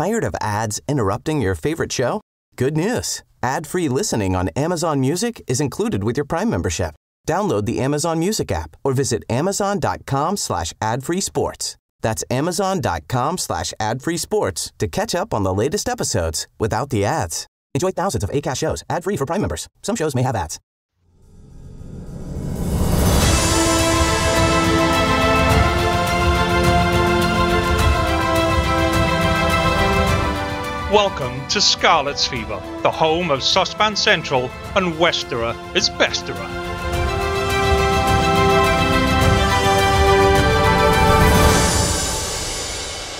Tired of ads interrupting your favorite show? Good news. Ad-free listening on Amazon Music is included with your Prime membership. Download the Amazon Music app or visit amazon.com/ad-free sports. That's amazon.com/ad-free sports to catch up on the latest episodes without the ads. Enjoy thousands of Acast shows ad-free for Prime members. Some shows may have ads. Welcome to Scarlets Fever, the home of Saucepan Central and Westerer is Besterer.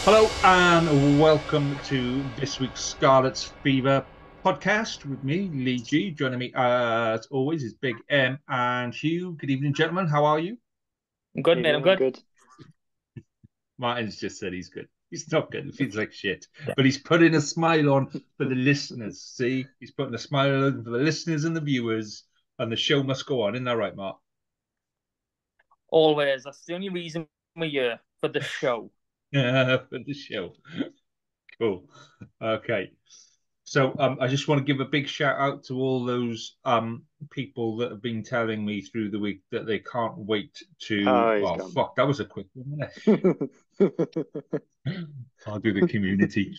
Hello and welcome to this week's Scarlets Fever podcast with me, Lee G. Joining me as always is Big M and Hugh. Good evening, gentlemen. How are you? I'm good, mate. I'm good. Martin's just said he's good. He's not good. It feels like shit. But he's putting a smile on for the listeners. See? He's putting a smile on for the listeners and the viewers. And the show must go on. Isn't that right, Mark? Always. That's the only reason we're here, for the show. Yeah, for the show. Cool. Okay. So I just want to give a big shout out to all those people that have been telling me through the week that they can't wait to... fuck, that was a quick one, wasn't it? I'll do the community.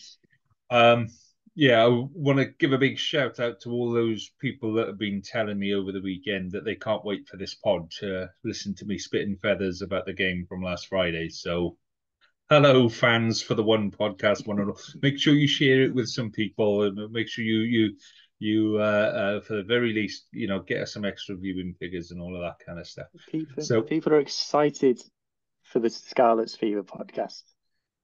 I want to give a big shout out to all those people that have been telling me over the weekend that they can't wait for this pod to listen to me spitting feathers about the game from last Friday. So... hello, fans for the one podcast. Make sure you share it with some people, and make sure you for the very least, get us some extra viewing figures and all of that kind of stuff. People are excited for the Scarlets Fever podcast.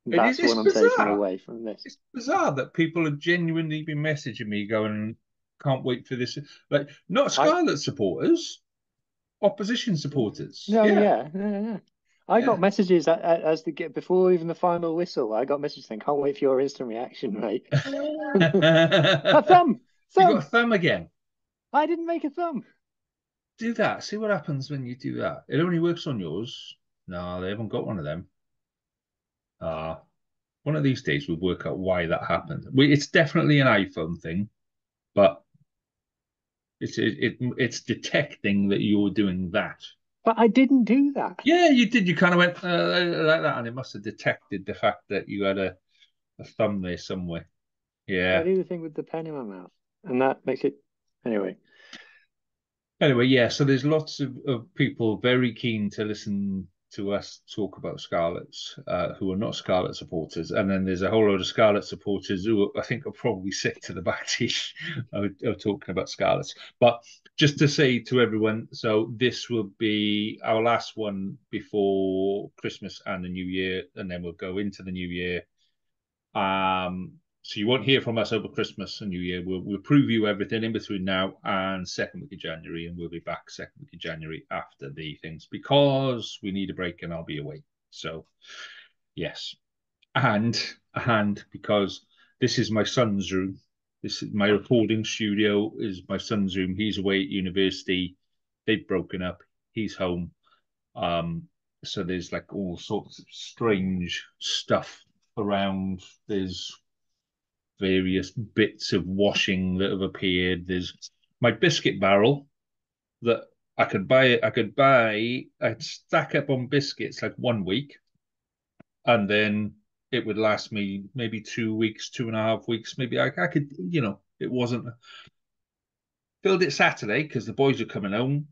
That's what I'm taking away from this. It's bizarre that people have genuinely been messaging me going, "Can't wait for this." Like, not Scarlet supporters, opposition supporters. Yeah. I got messages before even the final whistle. I got messages saying, "Can't wait for your instant reaction, mate." A thumb. You got a thumb again. I didn't make a thumb. Do that. See what happens when you do that. It only works on yours. No, they haven't got one of them. One of these days we'll work out why that happened. It's definitely an iPhone thing, but it's detecting that you're doing that. But I didn't do that. Yeah, you did. You kind of went like that, and it must have detected the fact that you had a thumb there somewhere. Yeah. I do the thing with the pen in my mouth, and that makes it... Anyway, yeah, so there's lots of people very keen to listen to us talk about Scarlets who are not Scarlet supporters. And then there's a whole load of Scarlet supporters who I think are probably sick to the back teeth of talking about Scarlets. But just to say to everyone, so this will be our last one before Christmas and the New Year, and then we'll go into the New Year. So you won't hear from us over Christmas and New Year. We'll preview everything in between now and second week of January, and we'll be back second week of January after the things because we need a break and I'll be away. So, yes. And because this is my son's room. This is my recording studio is my son's room. He's away at university. They've broken up. He's home. So there's like all sorts of strange stuff around. There's various bits of washing that have appeared. There's my biscuit barrel that I could buy. I'd stack up on biscuits like 1 week, and then it would last me maybe 2 weeks, 2.5 weeks. Maybe I could, it wasn't. Filled it Saturday because the boys are coming home.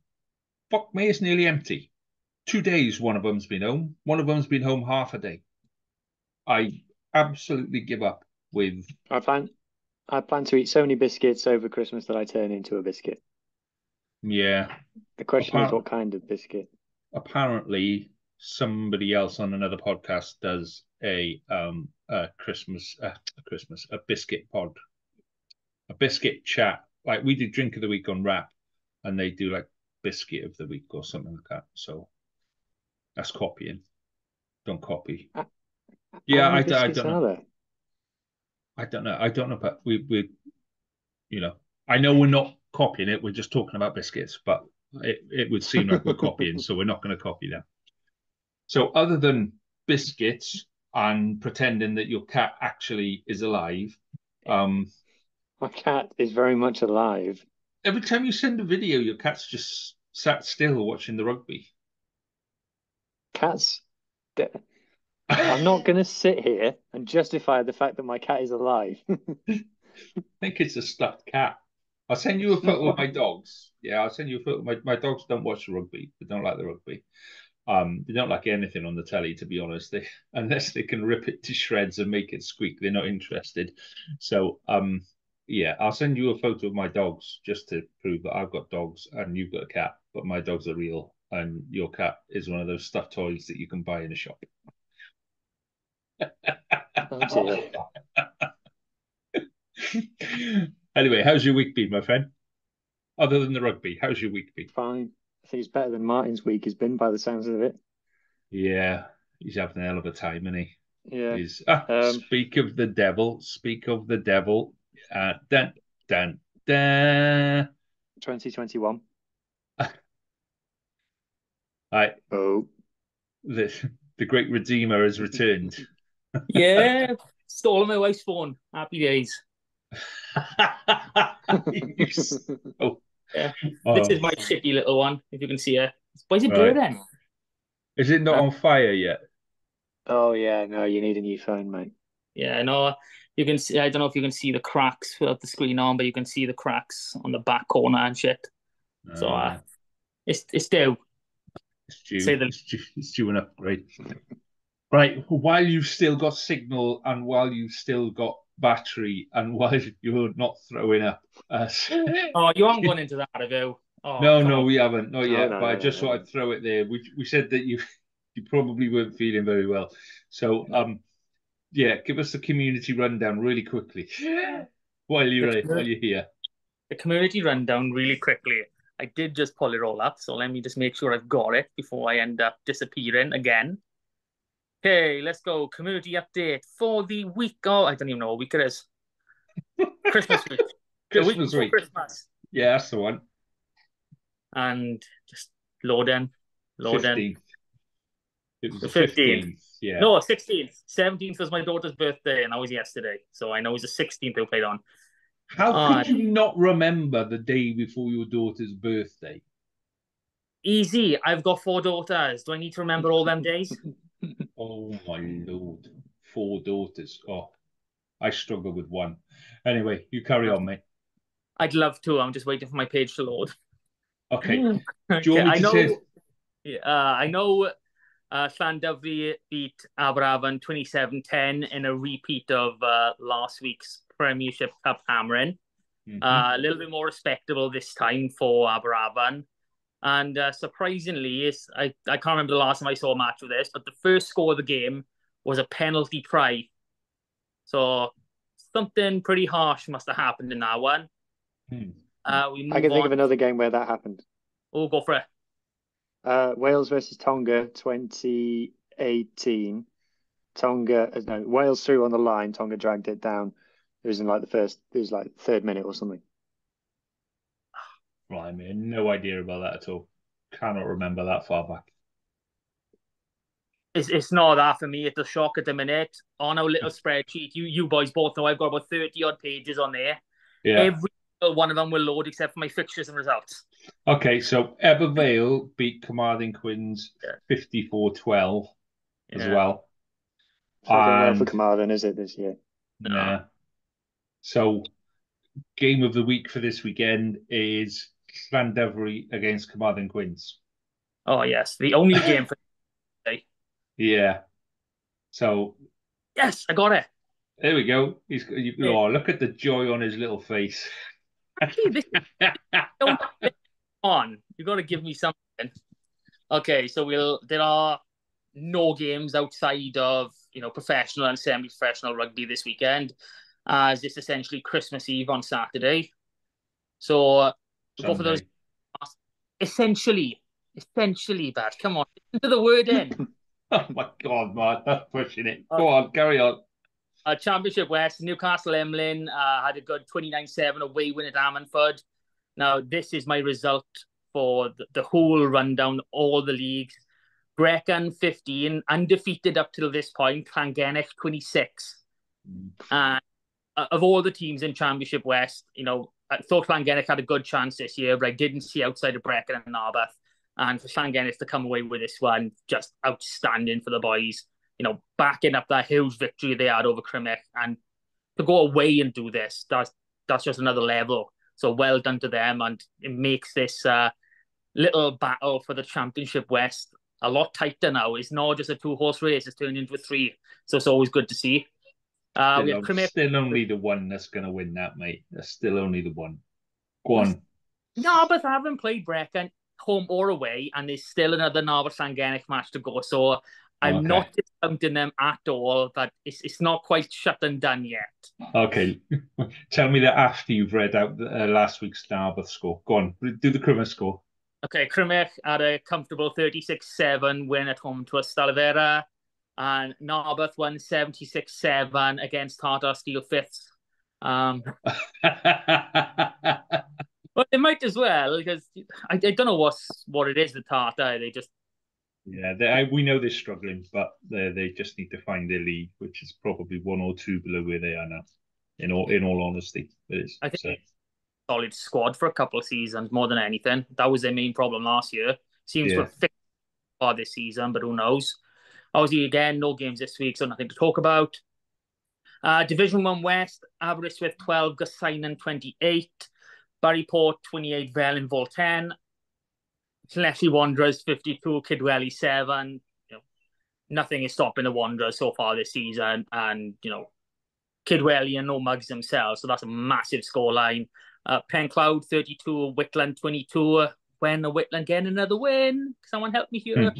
Fuck me, it's nearly empty. 2 days, one of them's been home. One of them's been home half a day. I absolutely give up with... I plan to eat so many biscuits over Christmas that I turn into a biscuit. Yeah. The question is what kind of biscuit? Apparently, somebody else on another podcast does a biscuit pod, a biscuit chat. Like we do drink of the week on Wrap, and they do like biscuit of the week or something like that. So that's copying. Don't copy. Yeah, I don't know. I don't know, but we I know we're not copying it. We're just talking about biscuits, but it would seem like we're copying, so we're not going to copy them. So other than biscuits, and pretending that your cat actually is alive. My cat is very much alive. Every time you send a video, your cat's just sat still watching the rugby. Cats. I'm not going to sit here and justify the fact that my cat is alive. I think it's a stuffed cat. I'll send you a photo of my dogs. Yeah, I'll send you a photo. My dogs don't watch the rugby. They don't like the rugby. They don't like anything on the telly, to be honest. Unless they can rip it to shreds and make it squeak, they're not interested. So, yeah, I'll send you a photo of my dogs just to prove that I've got dogs and you've got a cat, but my dogs are real and your cat is one of those stuffed toys that you can buy in a shop. Oh dear. Anyway, how's your week been, my friend? Other than the rugby, how's your week been? Fine. I think it's better than Martin's week has been by the sounds of it. Yeah, he's having a hell of a time, isn't he? Yeah. Speak of the devil. Speak of the devil. Dun, dun, dun. 2021. Oh. The great Redeemer has returned. Yeah, stolen my wife's phone. Happy days. Yeah. This is my shitty little one, if you can see her. Why is it blurred then? Is it not on fire yet? Oh yeah, no, you need a new phone, mate. Yeah, no, you can see. I don't know if you can see the cracks without the screen on, but you can see the cracks on the back corner and shit. So it's due. It's due an upgrade. Right, while you've still got signal and while you've still got battery and while you're not throwing up. Oh, you haven't gone into that, have you? Oh, no, we haven't, not yet. No, but I just thought I'd throw it there. We said that you probably weren't feeling very well, so yeah, give us the community rundown really quickly while you're here. The community rundown really quickly. I did just pull it all up, so let me just make sure I've got it before I end up disappearing again. Okay, let's go. Community update for the week. Oh, I don't even know what week it is. Christmas week. Christmas week. Christmas. Yeah, that's the one. And just load in. 15th. It was the 15th. Yeah. No, 16th. 17th was my daughter's birthday, and that was yesterday. So I know it was the 16th who played on. How could you not remember the day before your daughter's birthday? Easy. I've got 4 daughters. Do I need to remember all them days? Oh my lord. 4 daughters. Oh, I struggle with 1. Anyway, you carry on, mate. I'd love to. I'm just waiting for my page to load. Okay. Do you want me to say... I know Llandyfri beat Aberafan 27-10 in a repeat of last week's Premiership Cup hammering. A little bit more respectable this time for Aberafan. And surprisingly, I can't remember the last time I saw a match of this, but the first score of the game was a penalty try. So something pretty harsh must have happened in that one. I can think of another game where that happened. Oh, go for it. Wales versus Tonga 2018. Wales threw on the line. Tonga dragged it down. It was in like the 3rd minute or something. Right, I mean, no idea about that at all. Cannot remember that far back. It's not that for me. It's a shock at the minute. On our little spreadsheet, you boys both know I've got about 30 odd pages on there. Yeah. Every one of them will load except for my fixtures and results. Okay, so Ebervale beat Carmarthen Quins 54-12 as well. It's not going well for Carmarthen, is it, this year? Nah. So, game of the week for this weekend is Llandyfri against Carmarthen Quins. Oh, yes. The only game for today. Yeah. So... Yes, I got it. There we go. Oh, look at the joy on his little face. On. You got to give me something. Okay, so there are no games outside of professional and semi-professional rugby this weekend, as it's essentially Christmas Eve on Saturday. So we'll go for those. Essentially, bad. Come on, into the word in. Oh my God, Mark, that's pushing it. Go on, carry on. Championship West, Newcastle Emlyn had a good 29-7 away win at Ammanford. Now, this is my result for the whole rundown, all the leagues. Brecon 15, undefeated up till this point. Llangennech 26. And of all the teams in Championship West, I thought Llangennech had a good chance this year, but I didn't see outside of Brecon and Narberth. And for Llangennech to come away with this one, just outstanding for the boys. Backing up that huge victory they had over Crymych, and to go away and do this, that's just another level. So well done to them, and it makes this little battle for the Championship West a lot tighter now. It's not just a 2-horse race; it's turned into a 3. So it's always good to see. We have Crymych. Still only the one that's going to win that, mate. That's still only the one. Go on. Narberth haven't played Brecon home or away, and there's still another Narberth Llangennech match to go. So I'm not discounting them at all, but it's not quite shut and done yet. Okay. Tell me that after you've read out last week's Narberth score. Go on. Do the Crymych score. Okay, Crymych had a comfortable 36-7 win at home to Ystalyfera, and Narberth won 76-7 against Tartar Steel Fifths. But they might as well, because I don't know what it is, the Tartar. They just... Yeah, we know they're struggling, but they just need to find their league, which is probably 1 or 2 below where they are now. In all honesty, it is. I think solid squad for a couple of seasons more than anything. That was their main problem last year. Seems to have fixed this season, but who knows? Obviously, again, no games this week, so nothing to talk about. Division 1 West, Aberystwyth 12, Gosainen 28, Barryport 28, Felinfol 10, Llanelli Wanderers 52, Kidwelly 7. Nothing is stopping the Wanderers so far this season, and Kidwelly are no mugs themselves, so that's a massive scoreline. Pencloud 32, Whitland 22. When are Whitland getting another win? Someone help me here.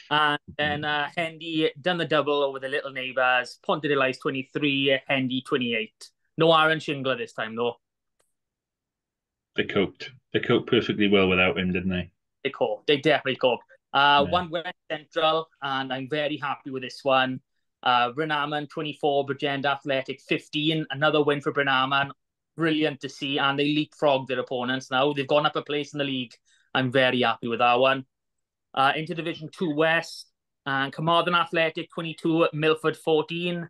And then Hendy done the double over the little neighbours. Pontedilais 23, Hendy 28. No Aaron Shingler this time, though. They coped. They coped perfectly well without him, didn't they? They coped. They definitely coped. One West Central, and I'm very happy with this one. Brynaman 24, Bridgend Athletic 15. Another win for Brynaman. Brilliant to see, and they leapfrogged their opponents now. They've gone up a place in the league. I'm very happy with that one. Into Division 2 West, and Carmarthen Athletic 22, Milford 14,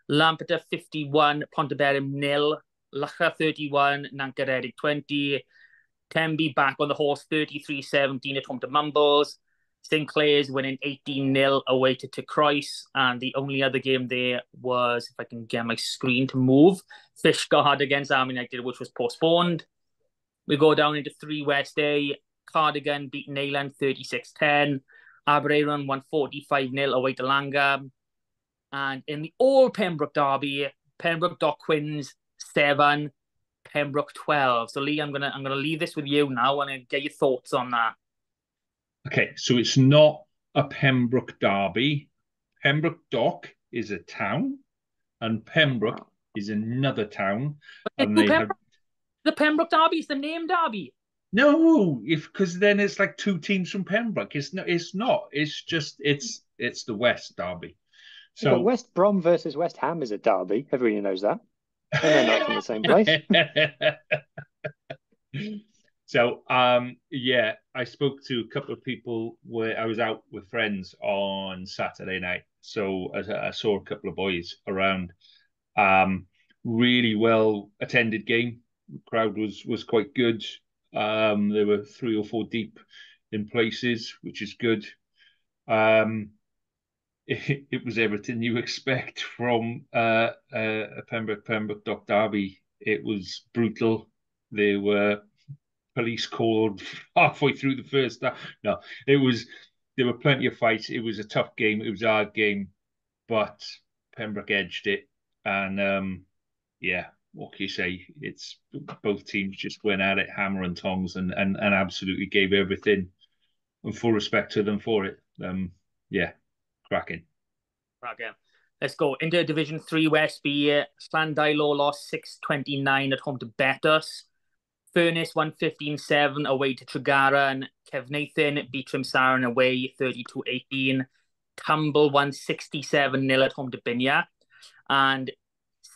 Lampeter 51, Ponteberem 0, Lacha 31, Nancaredig 20, Temby back on the horse 33-17 at home to Mumbles, St Clair's winning 18-0 away to Croix, and the only other game there was, if I can get my screen to move, Fishguard against Army United, which was postponed. We go down into 3 West A. Cardigan beat Neyland 36-10. Aberaeron won 45-0 away to Langam. And in the all Pembroke derby, Pembroke Dockwins 7, Pembroke 12. So Lee, I'm gonna leave this with you now and get your thoughts on that. Okay, so it's not a Pembroke derby. Pembroke Dock is a town, and Pembroke is another town. And the Pembroke derby is the name derby. No, because then it's like 2 teams from Pembroke. It's not. It's just it's the West derby. So but West Brom versus West Ham is a derby. Everybody knows that. And they're not from the same place. So I spoke to a couple of people where I was out with friends on Saturday night. So I saw a couple of boys around. Really well attended game. The crowd was quite good. There were 3 or 4 deep in places, which is good. It was everything you expect from a Pembroke Dock derby. It was brutal. There were police called halfway through the first half. No, there were plenty of fights. It was a tough game. It was a hard game, but Pembroke edged it. And what can you say? It's both teams just went at it, hammer and tongs, and absolutely gave everything. And full respect to them for it. Cracking. Let's go into Division 3 West B. Llandilo lost 6-29 at home to Betus. Furness won 15-7 away to Tregarra, and Cefneithin beat Trimsaran away 32-18. Tumble won 67-0 at home to Binia. And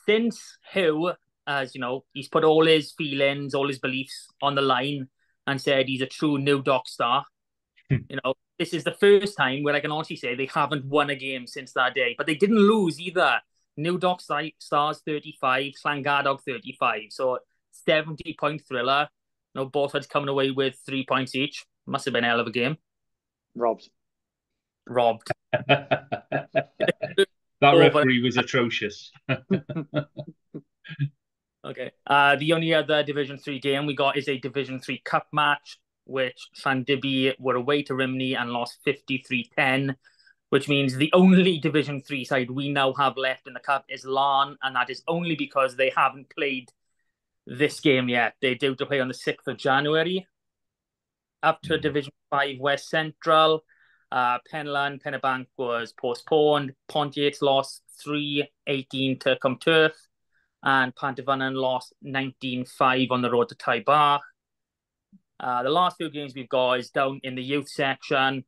since Hugh, as you know, he's put all his feelings, all his beliefs on the line and said he's a true new Dock star. this is the first time where I can honestly say they haven't won a game since that day. But they didn't lose either. New Dock Stars 35, Llangadog 35. So 70-point thriller. You know, both sides coming away with 3 points each. Must have been a hell of a game. Robbed. That referee was atrocious. Okay. The only other Division 3 game we got is a Division 3 Cup match, which Llandybie were away to Rimini and lost 53-10, which means the only Division 3 side we now have left in the Cup is Larne, and that is only because they haven't played this game yet. They're due to play on the 6th of January. Up to Division 5 West Central, Penlan, Pennebank was postponed. Pontiacs lost 3-18 to Cumturf, and Pantyfynon lost 19-5 on the road to Tai Bach. The last few games we've got is down in the youth section.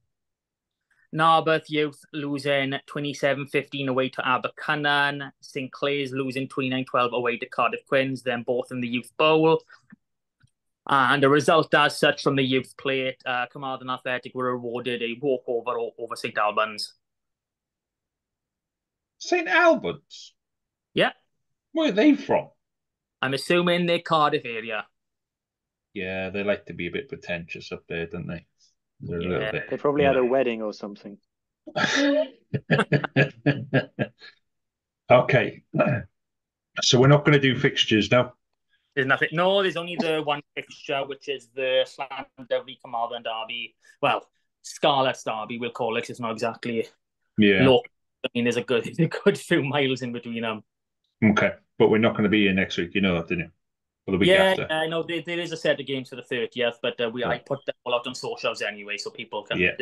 Narberth Youth losing 27-15 away to Abercynon. St Clair's losing 29-12 away to Cardiff Quins, then both in the Youth Bowl. And the result as such from the youth plate, Carmarthen Athletic were awarded a walkover over St Albans. St Albans? Yeah. Where are they from? I'm assuming they're Cardiff area. Yeah, they like to be a bit pretentious up there, don't they? They're a little bit. They probably had a wedding or something. Okay. So we're not going to do fixtures now. There's nothing. No, there's only the one fixture, which is the Llandovery Carmarthen derby. Well, Scarlets derby, we'll call it. It's not exactly local. I mean, there's a good few miles in between them. Okay, but we're not going to be here next week. You know that, didn't you? Or the week after. Yeah, I know there is a set of games for the 30th, but I put them all out on socials anyway, so people can. Yeah.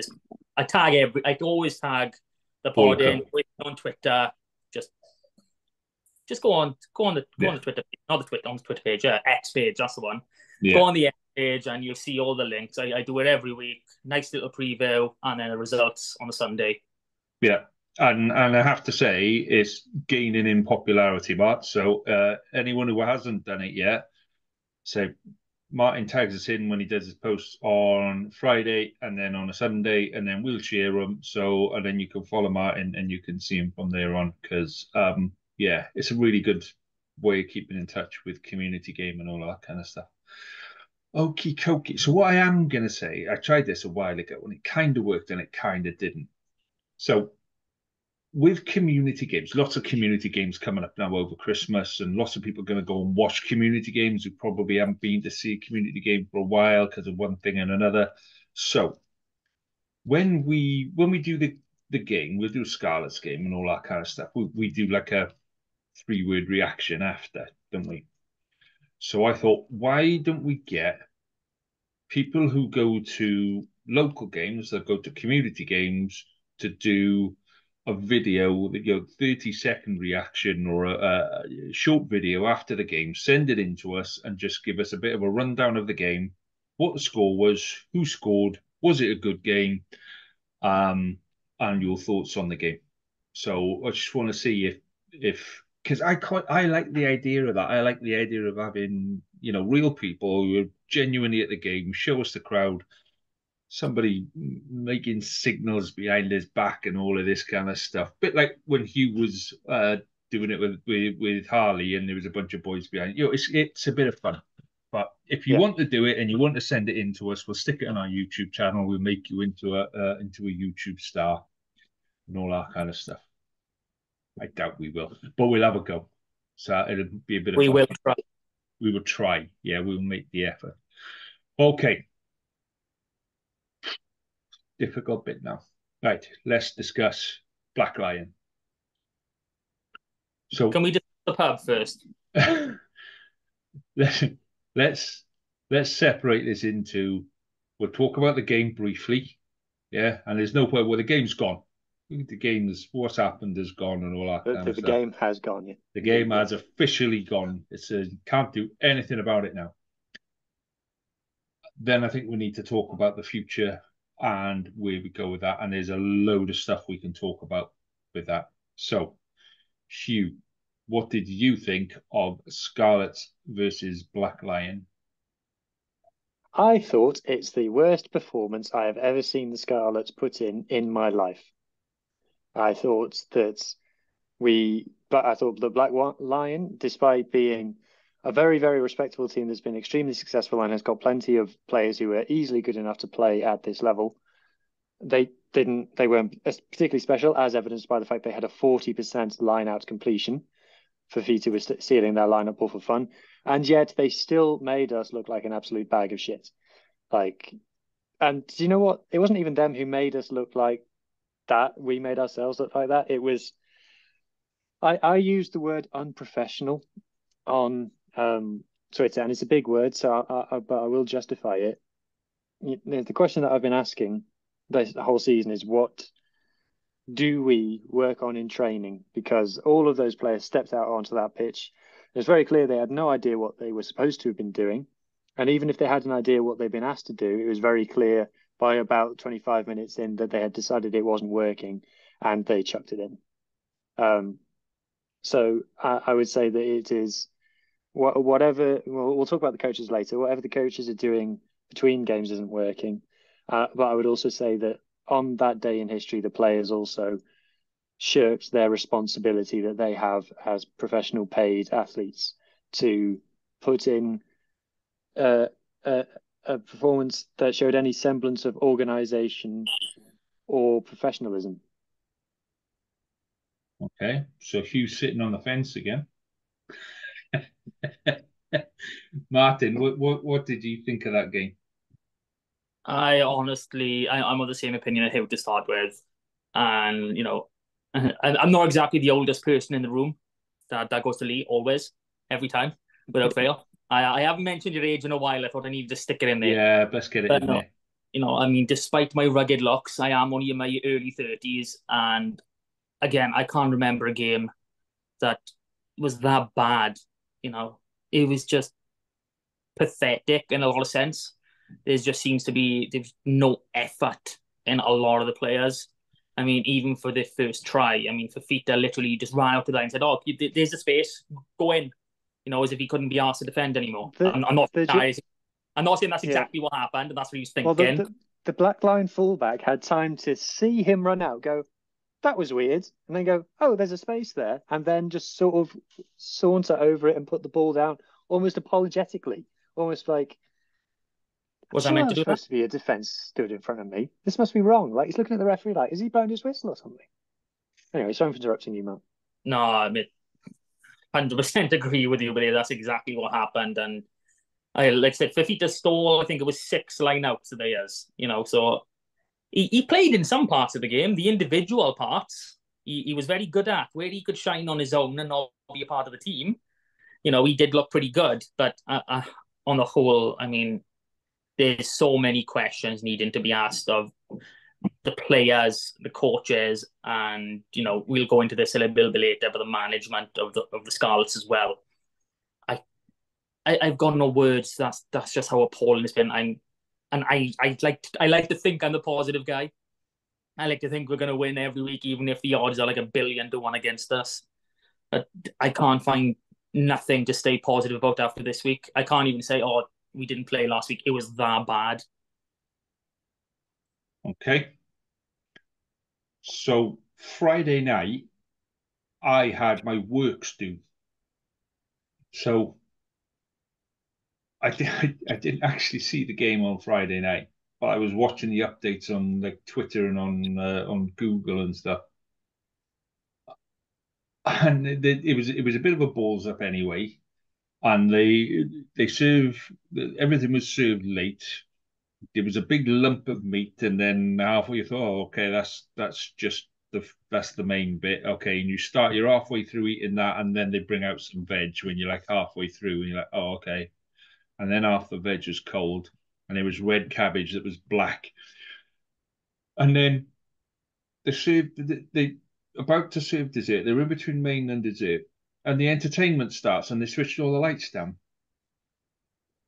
I always tag the pod in on Twitter. Just go on the Twitter page, not the Twitter, on the Twitter page, X page, that's the one. Yeah. Go on the X page and you'll see all the links. I do it every week. Nice little preview and then the results on the Sunday. Yeah. And I have to say, it's gaining in popularity, Matt. So anyone who hasn't done it yet, so Martin tags us in when he does his posts on Friday and then on a Sunday, and then we'll share them. So, and then you can follow Martin and you can see him from there on, because yeah, it's a really good way of keeping in touch with community game and all that kind of stuff. Okie dokie. So what I am going to say, I tried this a while ago and it kind of worked and it kind of didn't. So with community games, lots of community games coming up now over Christmas, and lots of people are going to go and watch community games who probably haven't been to see a community game for a while because of one thing and another. So when we do the game, we'll do a Scarlets game and all that kind of stuff. We do like a 3-word reaction after, don't we? So I thought, why don't we get people who go to local games, that go to community games, to do a video, 30-second reaction or a short video after the game, send it in to us and just give us a bit of a rundown of the game, what the score was, who scored, was it a good game, and your thoughts on the game. So I just want to see if because I like the idea of that. I like the idea of having, real people who are genuinely at the game, show us the crowd, somebody making signals behind his back and all of this kind of stuff. Bit like when Hugh was doing it with Harley and there was a bunch of boys behind. It's a bit of fun. But if you want to do it and you want to send it in to us, we'll stick it on our YouTube channel. We'll make you into a YouTube star and all that kind of stuff. I doubt we will, but we'll have a go. So it'll be a bit of fun. We will try. We will try. Yeah, we'll make the effort. Okay. Difficult bit now. Right, let's discuss Black Lion. So can we discuss the pub first? let's separate this into. We'll talk about the game briefly. Yeah, and there's no point where the game's gone. The game's what's happened has gone and all that kind of stuff. The game has gone. Yeah. The game has officially gone. Can't do anything about it now. Then I think we need to talk about the future and where we go with that. And there's a load of stuff we can talk about with that. So, Hugh, what did you think of Scarlets versus Black Lion? I thought it's the worst performance I have ever seen the Scarlets put in my life. I thought that but I thought the Black Lion, despite being a very, very respectable team that's been extremely successful and has got plenty of players who are easily good enough to play at this level, they weren't particularly special, as evidenced by the fact they had a 40% line out completion. Fafita was sealing their lineup all for fun, and yet they still made us look like an absolute bag of shit. Like, and do you know what? It wasn't even them who made us look like that. We made ourselves look like that. It was I used the word unprofessional on Twitter, and it's a big word, so but I will justify it. The question that I've been asking this whole season is, what do we work on in training? Because all of those players stepped out onto that pitch. It was very clear they had no idea what they were supposed to have been doing. And even if they had an idea what they'd been asked to do, it was very clear by about 25 minutes in that they had decided it wasn't working and they chucked it in. So I would say that it is whatever. We'll talk about the coaches later. Whatever the coaches are doing between games isn't working. But I would also say that on that day in history, the players also shirked their responsibility that they have as professional paid athletes to put in a performance that showed any semblance of organization or professionalism. Okay, so Hugh's sitting on the fence again. Martin, what did you think of that game? I honestly, I'm of the same opinion I have to start with. And, I'm not exactly the oldest person in the room. That goes to Lee always, every time, without fail. I haven't mentioned your age in a while. I thought I needed to stick it in there. Yeah, let's get it in there. I mean, despite my rugged looks, I am only in my early 30s. And again, I can't remember a game that was that bad. It was just pathetic in a lot of sense. There just seems to be there's no effort in a lot of the players. I mean, even for the first try, I mean, Fafita literally just ran out to the line and said, "Oh, there's a space, go in," as if he couldn't be asked to defend anymore. I'm not saying that's exactly what happened, and that's what he was thinking. Well, the Black Line fullback had time to see him run out, go, "That was weird," and then go, "Oh, there's a space there," and then just sort of saunter over it and put the ball down almost apologetically, almost like, was I meant to do supposed to be a defense stood in front of me. This must be wrong. Like, he's looking at the referee like, is he blowing his whistle or something? Anyway, sorry for interrupting you, Matt. No, I mean, 100% agree with you, but that's exactly what happened. And like I said, Fafita stole, I think it was 6 lineouts of theirs, so he played in some parts of the game, the individual parts, he was very good at, where he could shine on his own and not be a part of the team. He did look pretty good, but on the whole, I mean, there's so many questions needing to be asked of the players, the coaches, and we'll go into this a little bit later, but the management of the Scarlets as well. I've got no words. That's just how appalling it's been. I like to think I'm the positive guy. I like to think we're going to win every week, even if the odds are like 1,000,000,000 to 1 against us. But I can't find nothing to stay positive about after this week. I can't even say, "Oh, we didn't play last week. It was that bad." Okay. So Friday night, I had my works due. So I didn't actually see the game on Friday night, but I was watching the updates on like Twitter and on Google and stuff. And it was a bit of a balls up anyway. And they serve everything was served late. There was a big lump of meat, and then halfway you thought, oh, okay, that's just that's the main bit. Okay, and you're halfway through eating that, and then they bring out some veg when you're like halfway through, and you're like, oh, okay. And then half the veg was cold, and it was red cabbage that was black. And then they about to serve dessert. They're in between main and dessert, and the entertainment starts, and they switched all the lights down.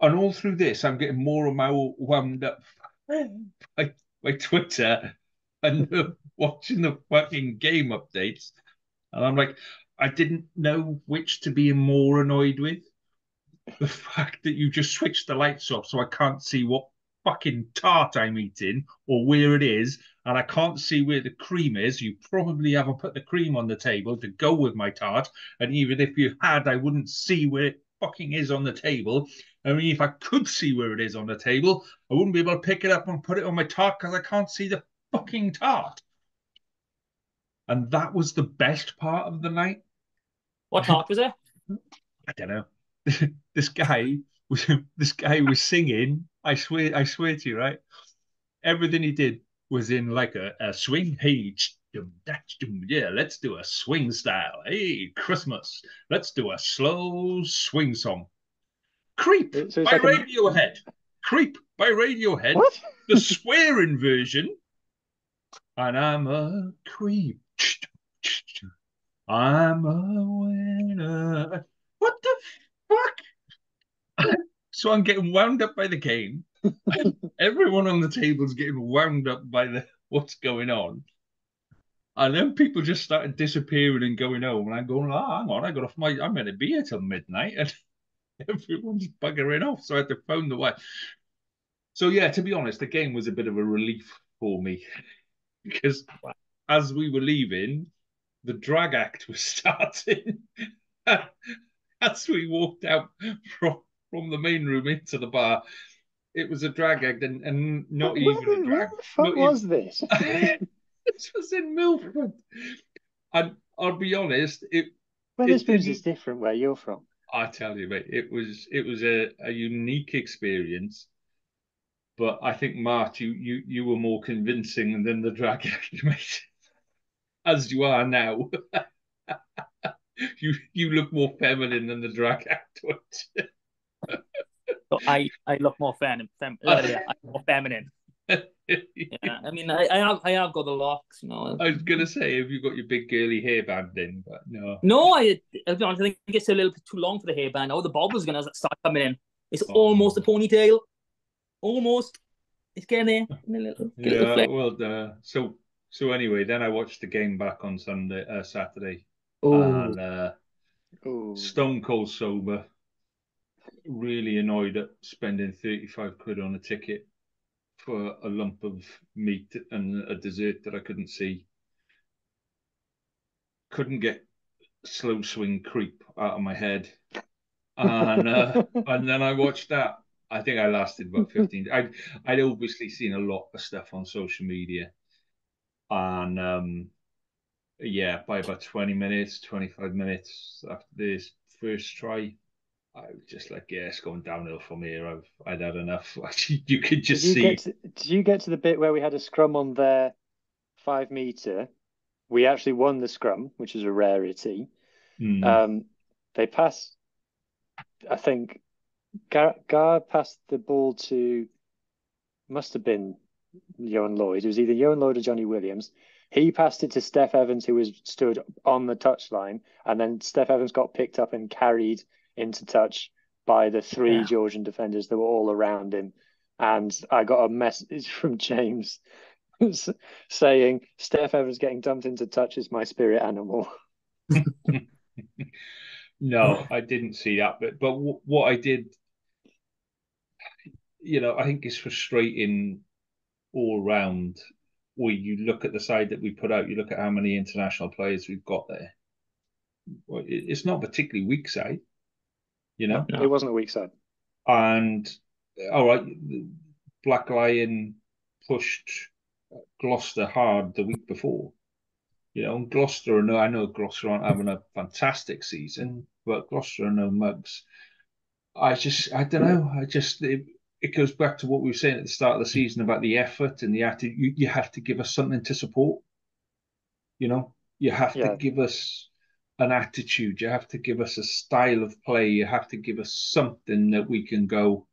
And all through this, I'm getting more and more wound up by Twitter and watching the fucking game updates. And I'm like, I didn't know which to be more annoyed with. the fact that you just switched the lights off so I can't see what fucking tart I'm eating or where it is, and I can't see where the cream is. You probably haven't put the cream on the table to go with my tart, and even if you had, I wouldn't see where it fucking is on the table. I mean, if I could see where it is on the table, I wouldn't be able to pick it up and put it on my tart because I can't see the fucking tart. And that was the best part of the night. What tart was it? I don't know. this guy this guy was singing. I swear to you, right? Everything he did was in like a swing. Hey, yeah, let's do a swing style. Hey, Christmas, let's do a slow swing song. Creep So it's by like a Radiohead. Creep by Radiohead. what? The swearing version. And I'm a creep. I'm a winner. What the fuck? So I'm getting wound up by the game. Everyone on the table's getting wound up by the what's going on. And then people just started disappearing and going home. And I'm going, oh, hang on, I'm meant to be here till midnight. And everyone's buggering off. So I had to phone the wife. So yeah, to be honest, the game was a bit of a relief for me. Because as we were leaving, the drag act was starting. As we walked out from the main room into the bar, it was a drag act and not even a Where drag. the fuck was this? This was in Milford. And I'll be honest, Wetherspoons is different where you're from. I tell you, mate, it was a unique experience. But I think March, you were more convincing than the drag act, mate. As you are now. You look more feminine than the drag act would. So I look more more feminine. Yeah, I mean, I have got the locks, you know. I was gonna say, have you got your big girly hairband in? But no. No, I'll be honest, I think it's a little bit too long for the hairband. Oh, the bob was gonna start coming in. It's almost a ponytail. Almost. It's getting there. Yeah, well, so anyway, then I watched the game back on Saturday, Oh, and Ooh. stone cold sober, really annoyed at spending 35 quid on a ticket for a lump of meat and a dessert that I couldn't see. Couldn't get slow swing creep out of my head, and then I watched that. I think I lasted about 15. I'd obviously seen a lot of stuff on social media, and yeah, by about 20 minutes, 25 minutes after this first try, I was just like, yeah, it's going downhill from here. I'd had enough. You could just see. Did you get to the bit where we had a scrum on their 5 meter? We actually won the scrum, which is a rarity. They passed, I think, Gar passed the ball to, must have been Johan Lloyd. It was either Johan Lloyd or Johnny Williams. He passed it to Steph Evans, who was stood on the touchline, and then Steph Evans got picked up and carried into touch by the three Georgian defenders that were all around him. And I got a message from James saying, Steph Evans getting dumped into touch is my spirit animal. No, I didn't see that bit. But what I did, I think it's frustrating all round. Where you look at the side that we put out, you look at how many international players we've got there. Well, it's not a particularly weak side, No, it wasn't a weak side. And all right, Black Lion pushed Gloucester hard the week before. Gloucester I know Gloucester aren't having a fantastic season, but Gloucester are no mugs. I don't know. It goes back to what we were saying at the start of the season about the effort and the attitude. You have to give us something to support. You have to give us an attitude. You have to give us a style of play. You have to give us something that we can go,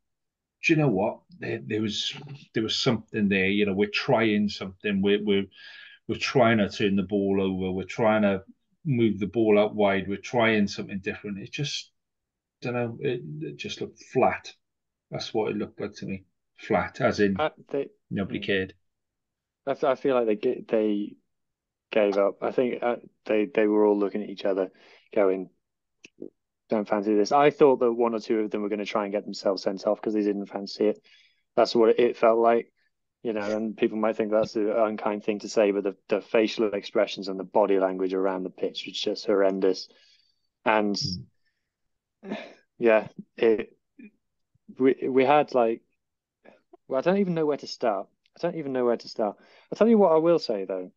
do you know what? There was something there. We're trying something. We're trying to turn the ball over. We're trying to move the ball out wide. We're trying something different. It just, don't know. It just looked flat. That's what it looked like to me. Flat, as in nobody cared. I feel like they gave up. I think they were all looking at each other, going, don't fancy this. I thought that one or two of them were going to try and get themselves sent off because they didn't fancy it. That's what it felt like, and people might think that's an unkind thing to say, but the facial expressions and the body language around the pitch was just horrendous. And yeah, we had like, well, I don't even know where to start. I'll tell you what I will say though.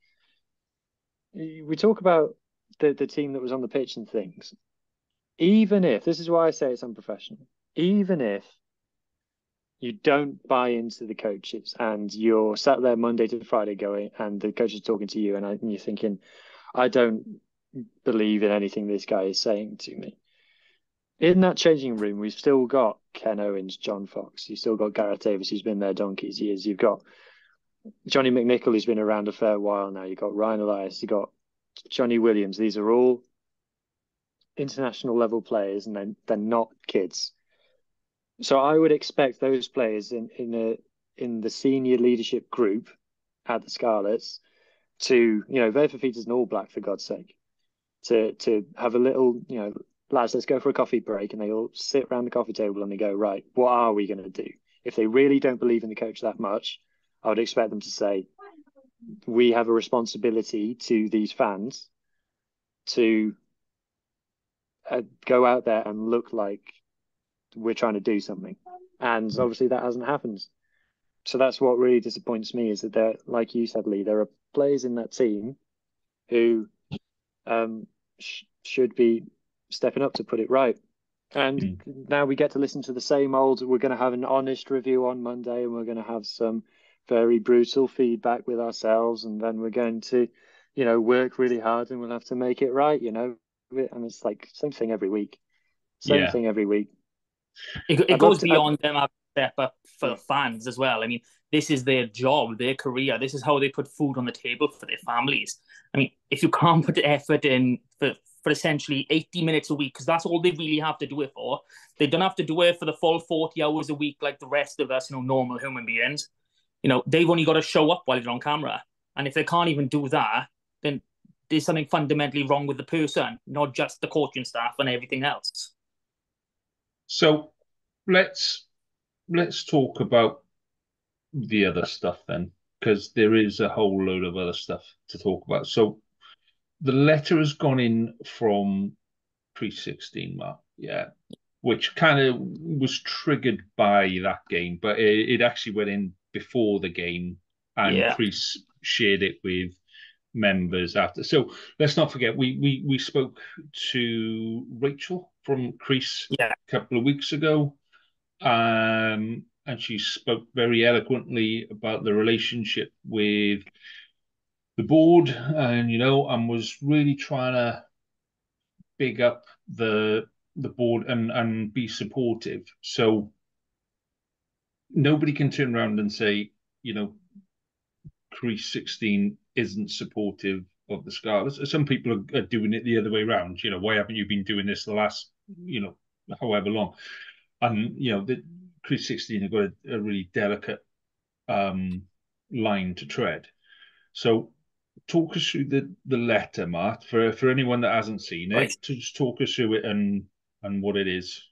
We talk about the team that was on the pitch and things. Even if, this is why I say it's unprofessional, even if you don't buy into the coaches and you're sat there Monday to Friday going, and the coach is talking to you, and you're thinking, I don't believe in anything this guy is saying to me. In that changing room, we've still got Ken Owens, John Fox. You've still got Gareth Davis, who's been there donkey's years. You've got Johnny McNichol, who's been around a fair while now. You've got Ryan Elias. You've got Johnny Williams. These are all international level players, and they're not kids. So I would expect those players in the senior leadership group at the Scarlets to, Verfafita's an All Black, for God's sake, to have a little, lads, let's go for a coffee break, and they all sit around the coffee table and they go, right, what are we going to do? If they really don't believe in the coach that much, I would expect them to say, we have a responsibility to these fans to go out there and look like we're trying to do something. And obviously that hasn't happened. So that's what really disappoints me, is that there, like you said, Lee, there are players in that team who should be stepping up to put it right. And now we get to listen to the same old, we're going to have an honest review on Monday, and we're going to have some very brutal feedback with ourselves, and then we're going to, work really hard, and we'll have to make it right, And it's like same thing every week. Same thing every week. It goes beyond them having to step up for the fans as well. I mean, this is their job, their career. This is how they put food on the table for their families. I mean, if you can't put the effort in for essentially 80 minutes a week, because that's all they really have to do it for. They don't have to do it for the full 40 hours a week like the rest of us, normal human beings. They've only got to show up while they're on camera. And if they can't even do that, then there's something fundamentally wrong with the person, not just the coaching staff and everything else. So let's talk about the other stuff then, because there is a whole load of other stuff to talk about. So the letter has gone in from pre-16, Mark, which kind of was triggered by that game, but it actually went in before the game, and Chris shared it with members after. So let's not forget, we spoke to Rachel from Chris a couple of weeks ago, and she spoke very eloquently about the relationship with the board, and was really trying to big up the board and be supportive. So nobody can turn around and say, Crease 16 isn't supportive of the Scarlets. Some people are doing it the other way around. Why haven't you been doing this the last, however long? And, the Crease 16 have got a really delicate line to tread. So talk us through the letter, Matt, for anyone that hasn't seen it, to just talk us through it and what it is.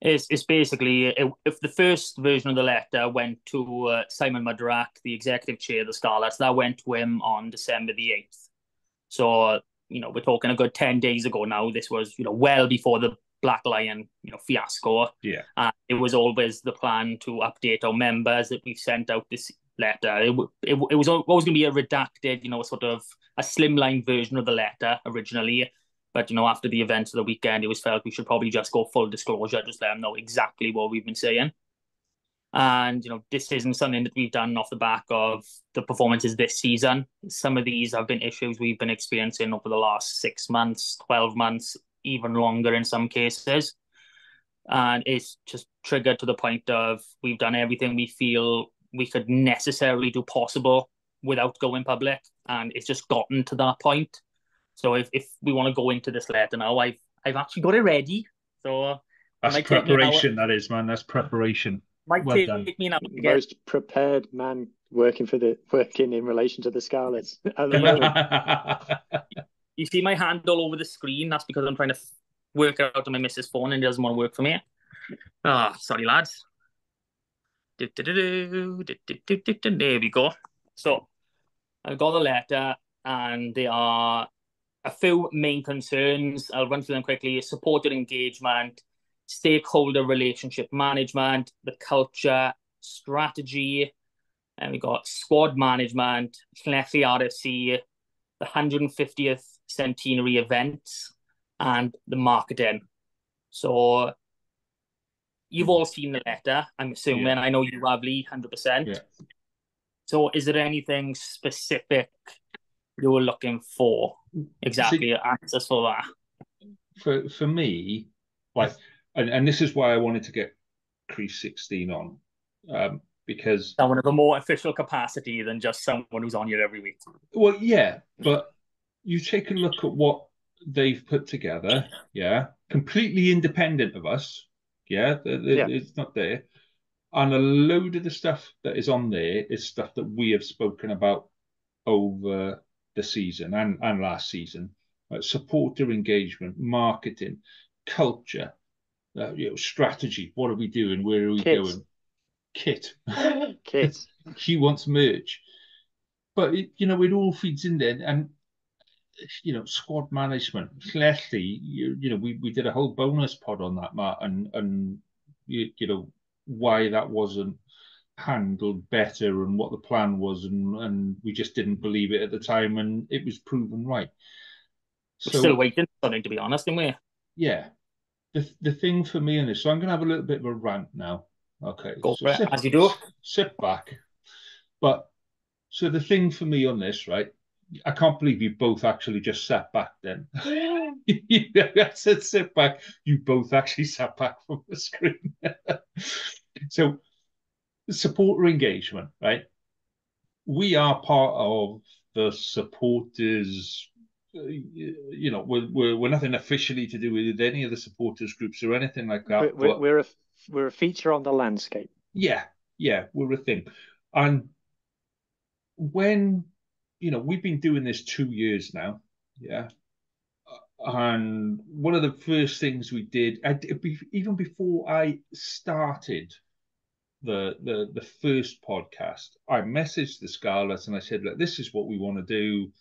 It's basically, if the first version of the letter went to Simon Mudrak, the executive chair of the Scarlets, that went to him on December the 8th. So, we're talking a good 10 days ago now. This was, well before the Black Lion, fiasco. Yeah. It was always the plan to update our members that we've sent out this letter. It was always going to be a redacted, sort of a slimline version of the letter originally. But, after the events of the weekend, it was felt we should probably just go full disclosure, just let them know exactly what we've been saying. And, this isn't something that we've done off the back of the performances this season. Some of these have been issues we've been experiencing over the last 6 months, 12 months, even longer in some cases. And it's just triggered to the point of we've done everything we feel we could necessarily do possible without going public. And it's just gotten to that point. So if we want to go into this letter now, I've actually got it ready. So that's preparation, that is, man. That's preparation. Might well take done. me now. Most prepared man working in relation to the Scarlets at the moment. You see my hand all over the screen. That's because I'm trying to work it out on my missus' phone and it doesn't want to work for me. Sorry, lads. There we go. So I got the letter, and there are a few main concerns. I'll run through them quickly. Supporter engagement, stakeholder relationship management, the culture, strategy, and we got squad management, Llanelli RFC, the 150th centenary events, and the marketing. So you've all seen the letter, I'm assuming. Yeah. I know you have, Lee, 100%. Yeah. So is there anything specific you were looking for? Exactly, answers for that. For me, like, and this is why I wanted to get Crease 16 on, because Someone of a more official capacity than just someone who's on here every week. well, yeah, but you take a look at what they've put together, yeah, completely independent of us, yeah, it's not there, and a load of the stuff that is on there is stuff that we have spoken about over the season and last season, like supporter engagement, marketing, culture, strategy. What are we doing? Where are we going? Kit. He wants merch. But it all feeds in there, and squad management. Clearly, we did a whole bonus pod on that, Matt, and why that wasn't handled better and what the plan was, and we just didn't believe it at the time, and it was proven right. We're still waiting for something, to be honest, aren't we? Yeah. The thing for me in this, so I'm going to have a little bit of a rant now. Okay. Go for it, as you do. Sit back. But so the thing for me on this, right? I can't believe you both actually just sat back then. I said sit back. You both actually sat back from the screen. So supporter engagement, right? We are part of the supporters. We're nothing officially to do with any of the supporters groups or anything like that. We're a feature on the landscape. Yeah, we're a thing. And when we've been doing this 2 years now, yeah. And one of the first things we did, even before I started the first podcast, I messaged the Scarlets and I said, look, this is what we want to do.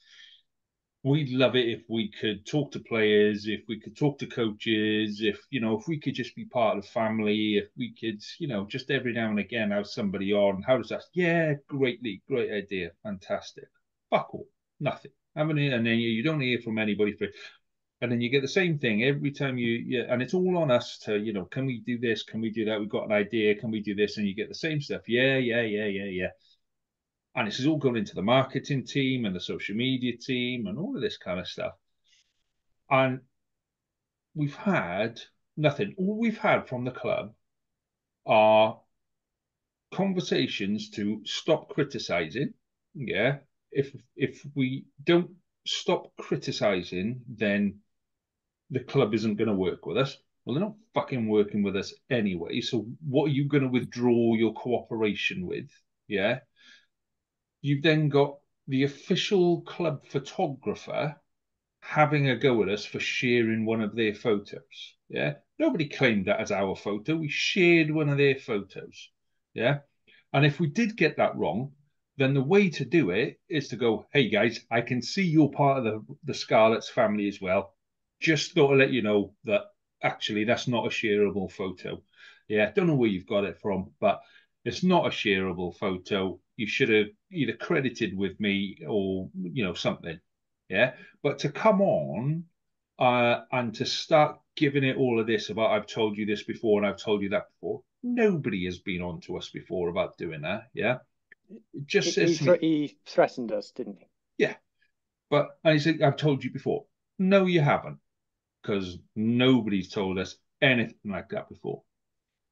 We'd love it if we could talk to players, if we could talk to coaches, if we could just be part of the family, if we could, just every now and again have somebody on. How does that? Yeah, great idea, fantastic. Fuck all, nothing. And then you don't hear from anybody for it. And then you get the same thing every time and it's all on us to, can we do this? Can we do that? We've got an idea. Can we do this? And you get the same stuff. Yeah. And this is all going into the marketing team and the social media team and all of this kind of stuff. And we've had nothing. All we've had from the club are conversations to stop criticizing. Yeah. If we don't stop criticizing, then the club isn't going to work with us. Well, they're not fucking working with us anyway. So what are you going to withdraw your cooperation with? Yeah. You've then got the official club photographer having a go at us for sharing one of their photos. Yeah. Nobody claimed that as our photo. We shared one of their photos. Yeah. And if we did get that wrong, then the way to do it is to go, hey guys, I can see you're part of the Scarlets family as well. Just thought to let you know that actually that's not a shareable photo. Yeah, don't know where you've got it from, but it's not a shareable photo. You should have either credited with me or something. Yeah, but to come on and to start giving it all of this about I've told you this before and I've told you that before. Nobody has been on to us before about doing that. Yeah, it just says he threatened us, didn't he? Yeah, but and he said I've told you before. No, you haven't, because nobody's told us anything like that before.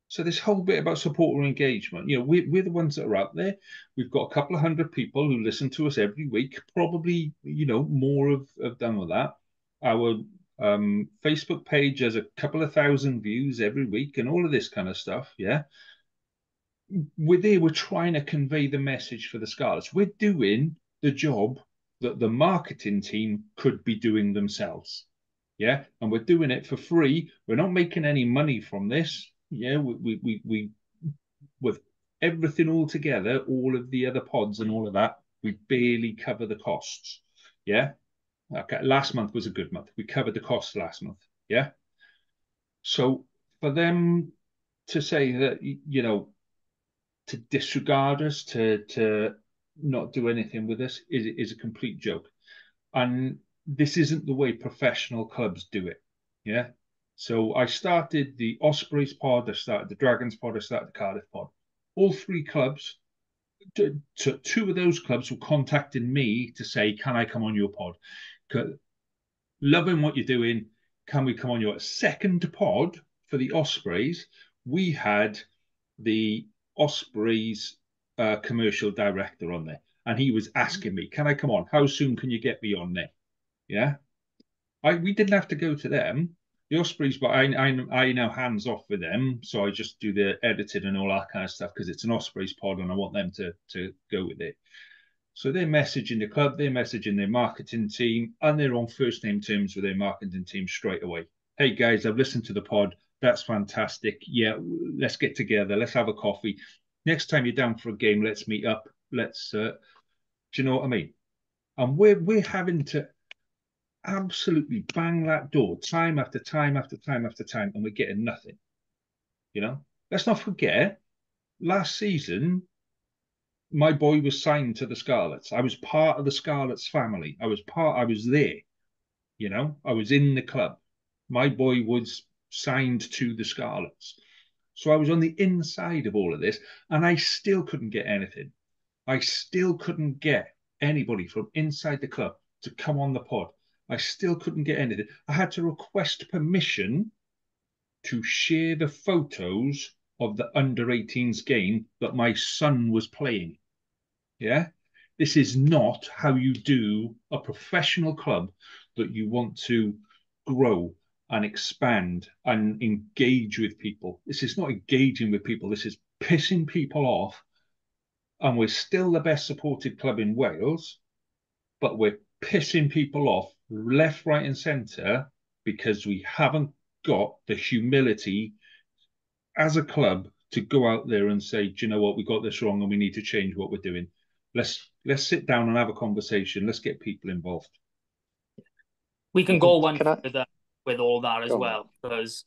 So this whole bit about supporter engagement, we're the ones that are out there. We've got a couple of hundred people who listen to us every week. Probably, more have done with that. Our Facebook page has a couple of thousand views every week and all of this kind of stuff. Yeah. We're trying to convey the message for the Scarlets. We're doing the job that the marketing team could be doing themselves. Yeah, and we're doing it for free. We're not making any money from this. Yeah, we with everything all together, all of the other pods and all of that, we barely cover the costs. Yeah. Okay. Last month was a good month. We covered the costs last month. Yeah. So for them to say that, to disregard us, to not do anything with us is a complete joke. And this isn't the way professional clubs do it. Yeah. So I started the Ospreys pod, I started the Dragons pod, I started the Cardiff pod. All three clubs, two of those clubs were contacting me to say, can I come on your pod? Loving what you're doing. Can we come on your second pod for the Ospreys? We had the Ospreys commercial director on there, and he was asking me, can I come on? How soon can you get me on there? Yeah. We didn't have to go to them. The Ospreys, but I now hands off with them, so I just do the editing and all that kind of stuff because it's an Ospreys pod and I want them to go with it. So they're messaging the club, they're messaging their marketing team, and they're on first name terms with their marketing team straight away. Hey guys, I've listened to the pod. That's fantastic. Yeah, let's get together. Let's have a coffee. Next time you're down for a game, let's meet up. Let's. Do you know what I mean? And we're having to absolutely bang that door time after time after time after time, and we're getting nothing. Let's not forget last season my boy was signed to the Scarlets. I was part of the Scarlets family. I was there. I was in the club. My boy was signed to the Scarlets. So I was on the inside of all of this, and I still couldn't get anything. I still couldn't get anybody from inside the club to come on the pod. I still couldn't get anything. I had to request permission to share the photos of the under-18s game that my son was playing. Yeah. This is not how you do a professional club that you want to grow and expand and engage with people. This is not engaging with people. This is pissing people off. And we're still the best supported club in Wales, but we're pissing people off left, right, and centre because we haven't got the humility as a club to go out there and say, do you know what, we got this wrong and we need to change what we're doing. Let's sit down and have a conversation. Let's get people involved. We can go one further with all that as well, because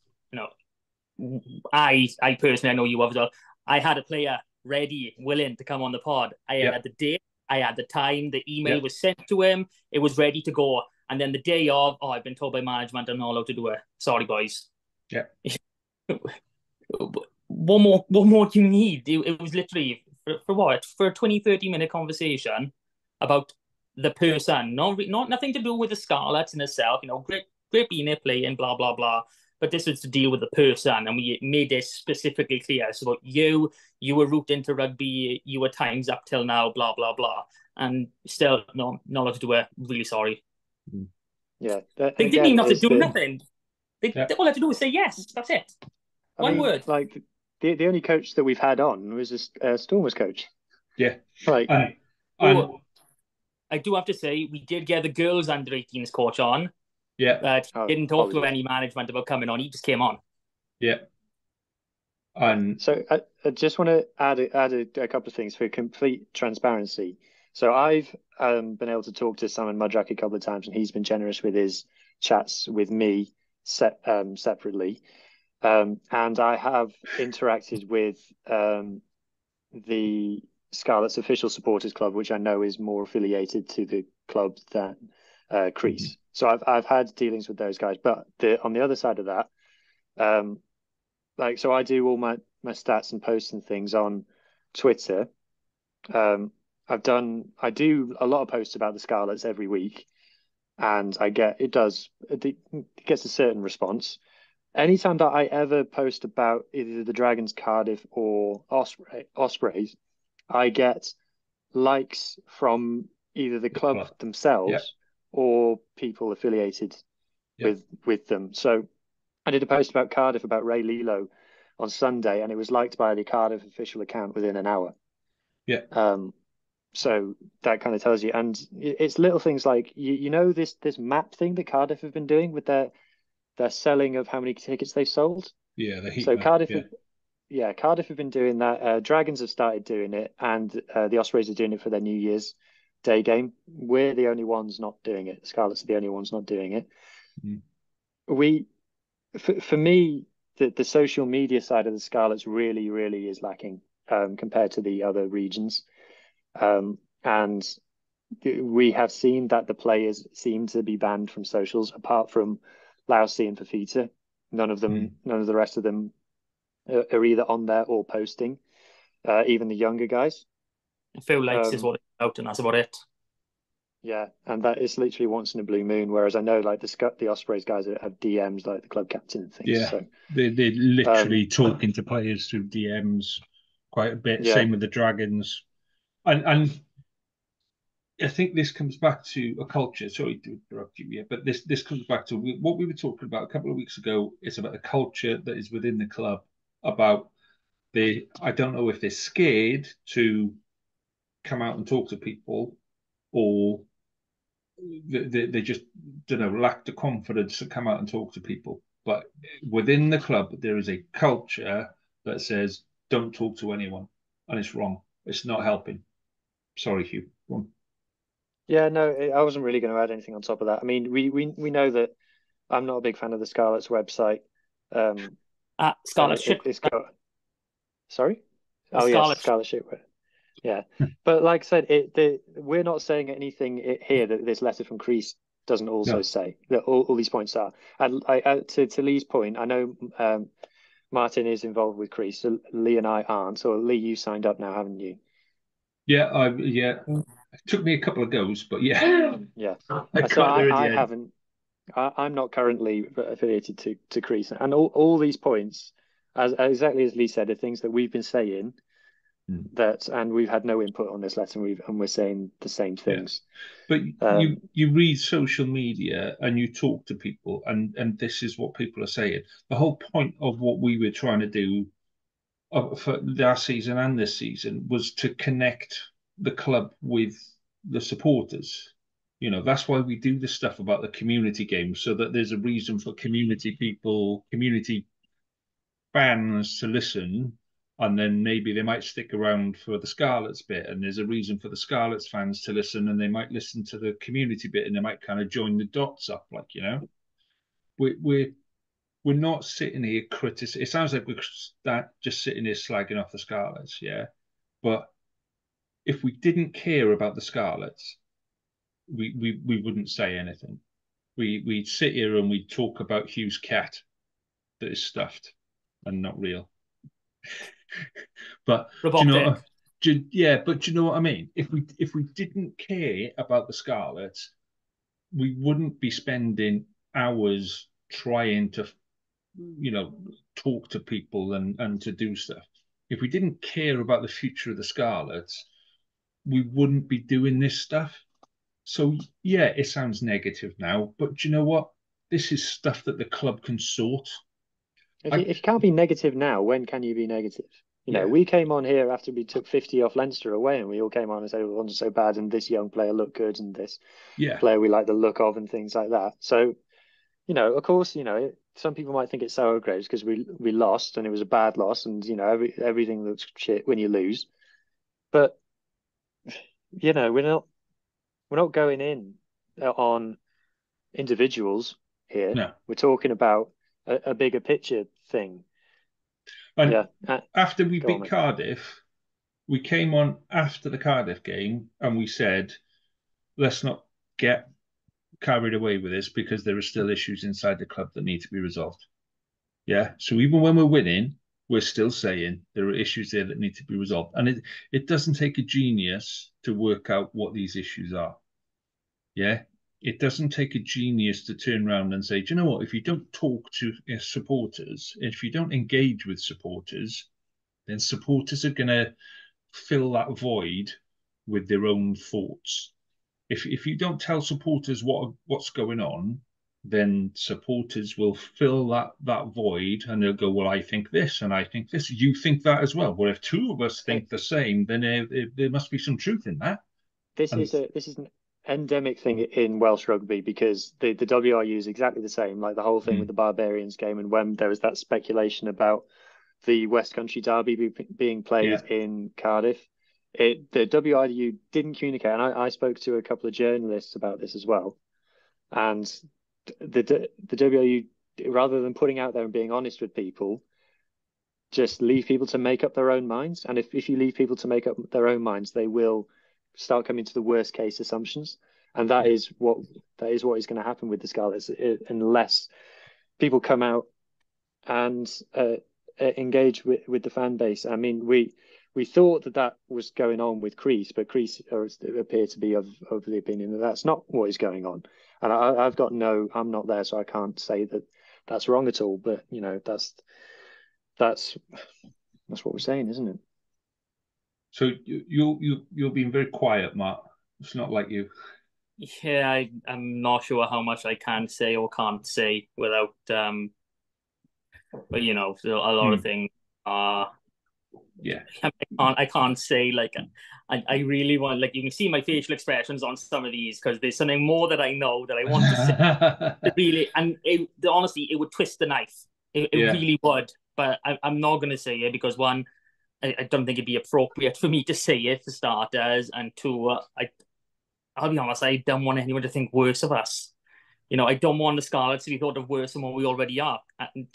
I personally, I know you as well. I had a player ready, willing to come on the pod. I had the date, I had the time, the email was sent to him, it was ready to go. And then the day of, I've been told by management I'm not allowed to do it. Sorry, boys. Yeah. What more do you need? It was literally for what? For a 20-30 minute conversation about the person, not nothing to do with the Scarlets in itself. Great being there playing, blah blah blah. But this was to deal with the person, and we made this specifically clear. So you were rooting to rugby, you were times up till now, blah blah blah, and still not allowed to do it. Really sorry. Yeah, they didn't even have to do nothing. They all had to do was say yes. That's it. One word. Like the only coach that we've had on was a Stormers coach. Yeah. Like, I do have to say, we did get the girls under 18s coach on. Yeah. But he didn't talk to any management about coming on. He just came on. Yeah. And so I just want to add a couple of things for complete transparency. So I've been able to talk to Simon Mudrak a couple of times, and he's been generous with his chats with me separately. And I have interacted with the Scarlets Official Supporters Club, which I know is more affiliated to the club than Crease. Mm-hmm. So I've had dealings with those guys. But on the other side of that, so I do all my stats and posts and things on Twitter. I do a lot of posts about the Scarlets every week, and it gets a certain response. Anytime that I ever post about either the Dragons, Cardiff, or Ospreys, I get likes from either the club themselves or people affiliated with them. So I did a post about Cardiff about Ray Lilo on Sunday, and it was liked by the Cardiff official account within an hour. Yeah. So that kind of tells you, and it's little things like this map thing that Cardiff have been doing with their their selling of how many tickets they sold. Yeah, the heat So map. Cardiff, Yeah. Cardiff have been doing that. Dragons have started doing it, and the Ospreys are doing it for their New Year's Day game. We're the only ones not doing it. The Scarlets are the only ones not doing it. Mm. We, for me, the social media side of the Scarlets really, really is lacking compared to the other regions. And we have seen that the players seem to be banned from socials, apart from Lausey and Fafita. None of the rest of them are either on there or posting. Even the younger guys. A few likes is what it's about, and that's about it. Yeah, and that is literally once in a blue moon. Whereas I know like the Ospreys guys have DMs like the club captain and things. Yeah, so they're literally talking to players through DMs quite a bit. Yeah. Same with the Dragons, and I think this comes back to a culture. Sorry to interrupt you here, but this comes back to what we were talking about a couple of weeks ago. It's about a culture that is within the club. About I don't know if they're scared to come out and talk to people, or they just don't know, lack the confidence to come out and talk to people. But within the club, there is a culture that says don't talk to anyone, and it's wrong. It's not helping. Sorry, Hugh. Go on. Yeah, no, I wasn't really going to add anything on top of that. I mean, we know that I'm not a big fan of the Scarlets website. Scarlet shit. It's got. Sorry? The Oh, yes, Scarlet Scarlet shit. Yeah, but like I said, we're not saying anything here that this letter from Crease doesn't also No. say. That all these points are. And to Lee's point, I know Martin is involved with Crease, so Lee and I aren't. So Lee, you signed up now, haven't you? Yeah, it took me a couple of goes, but yeah. Yeah. I So got there in the I end. haven't. I'm not currently affiliated to Crease, and all these points, as exactly as Lee said, are things that we've been saying and we've had no input on this letter, and we're saying the same things. But you read social media and you talk to people, and this is what people are saying. The whole point of what we were trying to do for last season and this season was to connect the club with the supporters. You know, that's why we do this stuff about the community games, so that there's a reason for community people, community fans to listen, and then maybe they might stick around for the Scarlets bit, and there's a reason for the Scarlets fans to listen, and they might listen to the community bit, and they might kind of join the dots up, like, you know. We're not sitting here criticizing. It sounds like we're just sitting here slagging off the Scarlets, yeah. But if we didn't care about the Scarlets, we wouldn't say anything. We'd sit here and we'd talk about Hugh's cat that is stuffed and not real. But robotic. do you know what I mean? If we didn't care about the Scarlets, we wouldn't be spending hours trying to, talk to people and to do stuff. If we didn't care about the future of the Scarlets, we wouldn't be doing this stuff. So yeah, it sounds negative now, but do you know what? This is stuff that the club can sort. If you can't be negative now, when can you be negative? You know, we came on here after we took 50 off Leinster away, and we all came on and said it wasn't so bad, and this young player looked good, and this player we like the look of, and things like that. So, of course, some people might think it's sour grapes because we lost, and it was a bad loss, and everything looks shit when you lose. But we're not going in on individuals here. No. We're talking about a bigger picture thing. And after we beat Cardiff, we came on after the Cardiff game and we said, let's not get carried away with this because there are still issues inside the club that need to be resolved. Yeah. So even when we're winning, we're still saying there are issues there that need to be resolved. And it doesn't take a genius to work out what these issues are. Yeah. It doesn't take a genius to turn around and say, do you know what? If you don't talk to supporters, if you don't engage with supporters, then supporters are going to fill that void with their own thoughts. If you don't tell supporters what's going on, then supporters will fill that void, and they'll go, well, I think this and I think this. You think that as well. Well, if two of us think the same, then there must be some truth in that. This is endemic thing in Welsh rugby, because the WRU is exactly the same, like the whole thing with the Barbarians game, and when there was that speculation about the West Country Derby being played in Cardiff, the WRU didn't communicate, and I spoke to a couple of journalists about this as well, and the WRU, rather than putting out there and being honest with people, just leave people to make up their own minds. And if you leave people to make up their own minds, they will start coming to the worst case assumptions. And that is what is going to happen with the Scarlets, unless people come out and engage with the fan base. I mean, we thought that was going on with Crease, but Crease appear to be of the opinion that that's not what is going on. And I'm not there, so I can't say that that's wrong at all. But that's what we're saying, isn't it? So you're being very quiet, Matt. It's not like you. Yeah, I'm not sure how much I can say or can't say without but a lot of things are I can't say, like, I really want, like, you can see my facial expressions on some of these because there's something more that I know that I want to say really, and honestly it would twist the knife. It really would, but I'm not going to say it because, one, I don't think it'd be appropriate for me to say it for starters, and two, I'll be honest, I don't want anyone to think worse of us. I don't want the Scarlets to be thought of worse than what we already are. And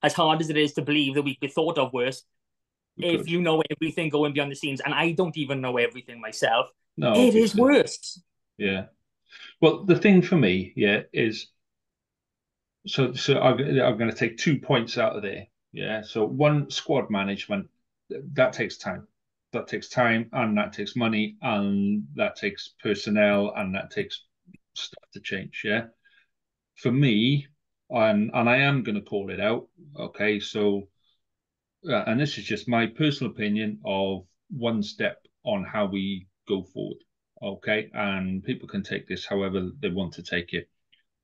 as hard as it is to believe that we be thought of worse, if you know everything going behind the scenes, and I don't even know everything myself, it is worse. Yeah. Well, the thing for me, is so I'm going to take 2 points out of there. Yeah. So one, squad management, that takes time. That takes time, and that takes money, and that takes personnel, and that takes stuff to change. Yeah. For me, and I am going to call it out. Okay. So, and this is just my personal opinion of one step on how we go forward. Okay. And people can take this however they want to take it.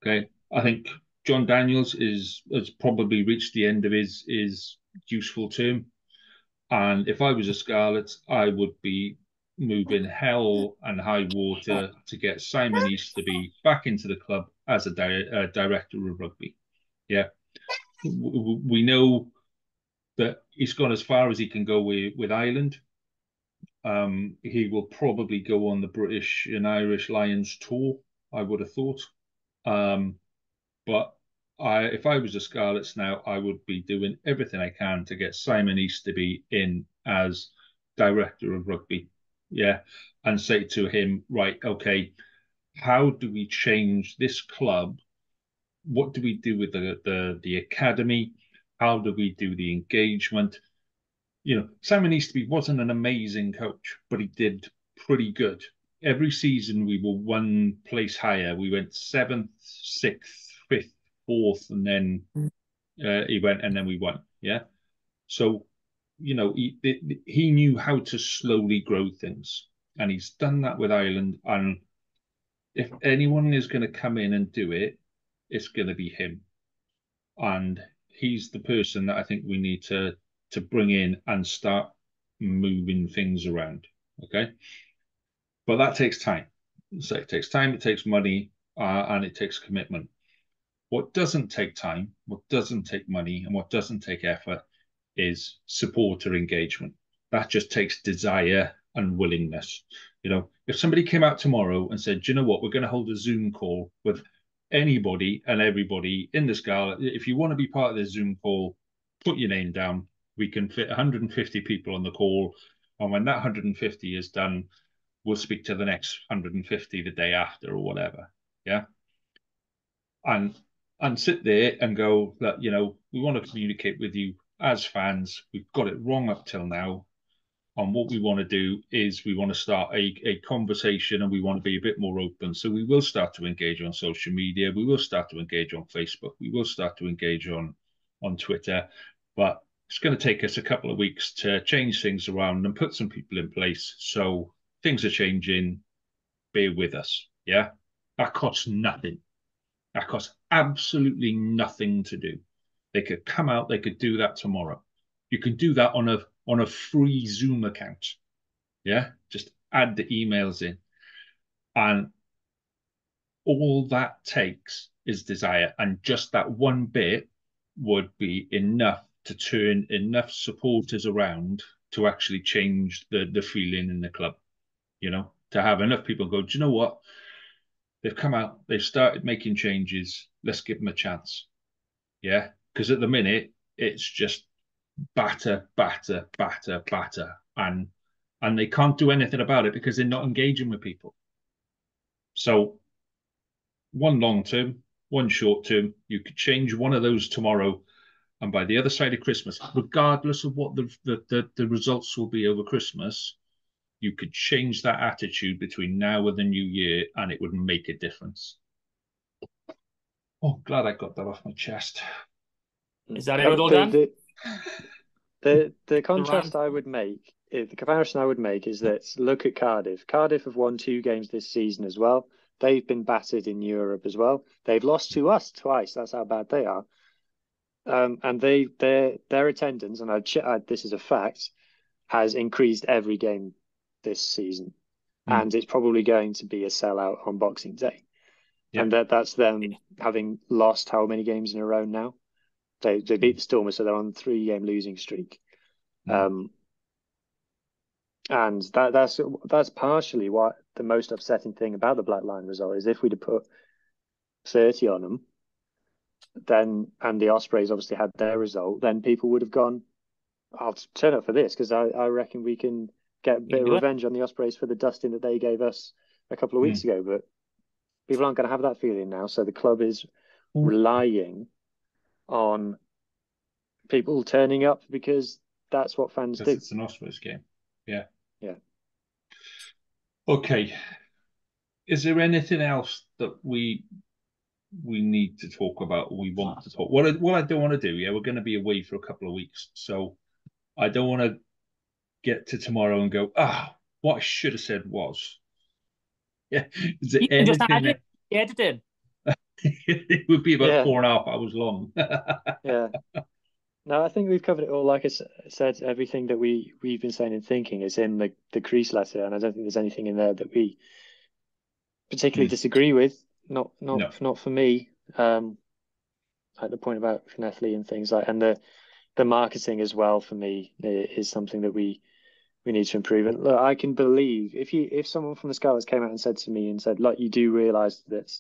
Okay. I think John Daniels has probably reached the end of his useful term. And if I was a Scarlet, I would be moving hell and high water to get Simon Easterby back into the club as a director of rugby. Yeah. We know that he's gone as far as he can go with Ireland. He will probably go on the British and Irish Lions tour, I would have thought. But if I was the Scarlets now, I would be doing everything I can to get Simon Easterby in as director of rugby. Yeah. And say to him, right, okay, how do we change this club? What do we do with the academy? How do we do the engagement? Simon Easterby wasn't an amazing coach, but he did pretty good. Every season we were one place higher. We went 7th, 6th, 5th, 4th, and then he went, and then we won. Yeah. So, he knew how to slowly grow things, and he's done that with Ireland. And if anyone is going to come in and do it, it's going to be him. And he's the person that I think we need to bring in and start moving things around. Okay. But that takes time. So it takes time, it takes money, and it takes commitment. What doesn't take time, what doesn't take money, and what doesn't take effort is supporter engagement. That just takes desire and willingness. If somebody came out tomorrow and said, do you know what, we're going to hold a Zoom call with anybody and everybody in the Scarlet. If you want to be part of this Zoom call, put your name down. We can fit 150 people on the call. And when that 150 is done, we'll speak to the next 150 the day after or whatever. Yeah. And sit there and go that, we want to communicate with you as fans. We've got it wrong up till now. And what we want to do is we want to start a conversation, and we want to be a bit more open. So we will start to engage on social media. We will start to engage on Facebook. We will start to engage on Twitter. But it's going to take us a couple of weeks to change things around and put some people in place. So things are changing. Bear with us. Yeah. That costs nothing. That costs absolutely nothing to do. They could come out, they could do that tomorrow. You can do that on a free Zoom account. Yeah, just add the emails in. And all that takes is desire, and just that one bit would be enough to turn enough supporters around to actually change the feeling in the club. To have enough people go, do you know what? They've come out, they've started making changes. Let's give them a chance. Yeah, because at the minute it's just batter, batter, batter, batter, and they can't do anything about it because they're not engaging with people. So one long term, one short term, you could change one of those tomorrow, and by the other side of Christmas, regardless of what the results will be over Christmas, you could change that attitude between now and the new year, and it would make a difference. Oh, glad I got that off my chest. Is that it all done? The contrast I would make, the comparison I would make is that look at Cardiff. Cardiff have won 2 games this season as well. They've been battered in Europe as well. They've lost to us twice. That's how bad they are. And their attendance, and this is a fact, has increased every game this season, and it's probably going to be a sellout on Boxing Day. Yep. And that's them having lost how many games in a row now? They beat the Stormers, so they're on a 3-game losing streak. And that's partially what the most upsetting thing about the Black Line result is. If we'd have put 30 on them, then, and the Ospreys obviously had their result, then people would have gone, I'll turn up for this, because I reckon we can get a bit of revenge on the Ospreys for the dusting that they gave us a couple of weeks ago. But people aren't going to have that feeling now. So the club is relying on people turning up because that's what fans do. It's an Ospreys game. Yeah. Yeah. Okay. Is there anything else that we need to talk about, or we want to talk? What I don't want to do, we're going to be away for a couple of weeks, so I don't want to get to tomorrow and go, what I should have said was. Yeah. Is there anything just add it, edited. It would be about 4.5 hours long. Yeah. No, I think we've covered it all. Like I said, everything that we've been saying and thinking is in the crease letter, and I don't think there's anything in there that we particularly disagree with. Not for me. Like the point about Finethley and things like, and the marketing as well for me is something that we need to improve. And look, I can believe if someone from the Scarlets came out and said to me and said, look, you do realise that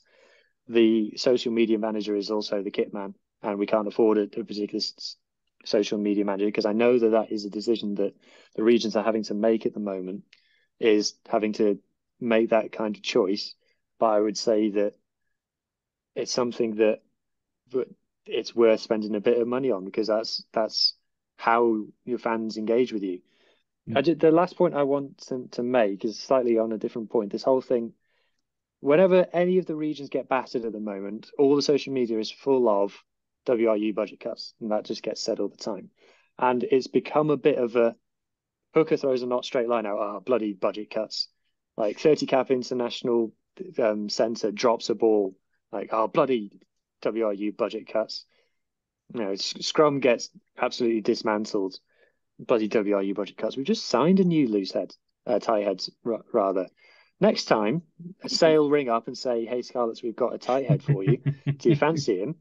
the social media manager is also the kit man, and we can't afford a particular social media manager, because I know that is a decision that the regions are having to make at the moment, is having to make that kind of choice. But I would say that it's something that it's worth spending a bit of money on, because that's how your fans engage with you. The last point I want to make is slightly on a different point. This whole thing, whenever any of the regions get battered at the moment, all the social media is full of WRU budget cuts, and that just gets said all the time. And it's become a bit of a hooker throws a not straight line out, bloody budget cuts. Like 30 cap international centre drops a ball, like, bloody WRU budget cuts. Scrum gets absolutely dismantled, bloody WRU budget cuts. We've just signed a new tight heads, rather. Next time, Sale ring up and say, hey, Scarlets, we've got a tight head for you. Do you fancy him?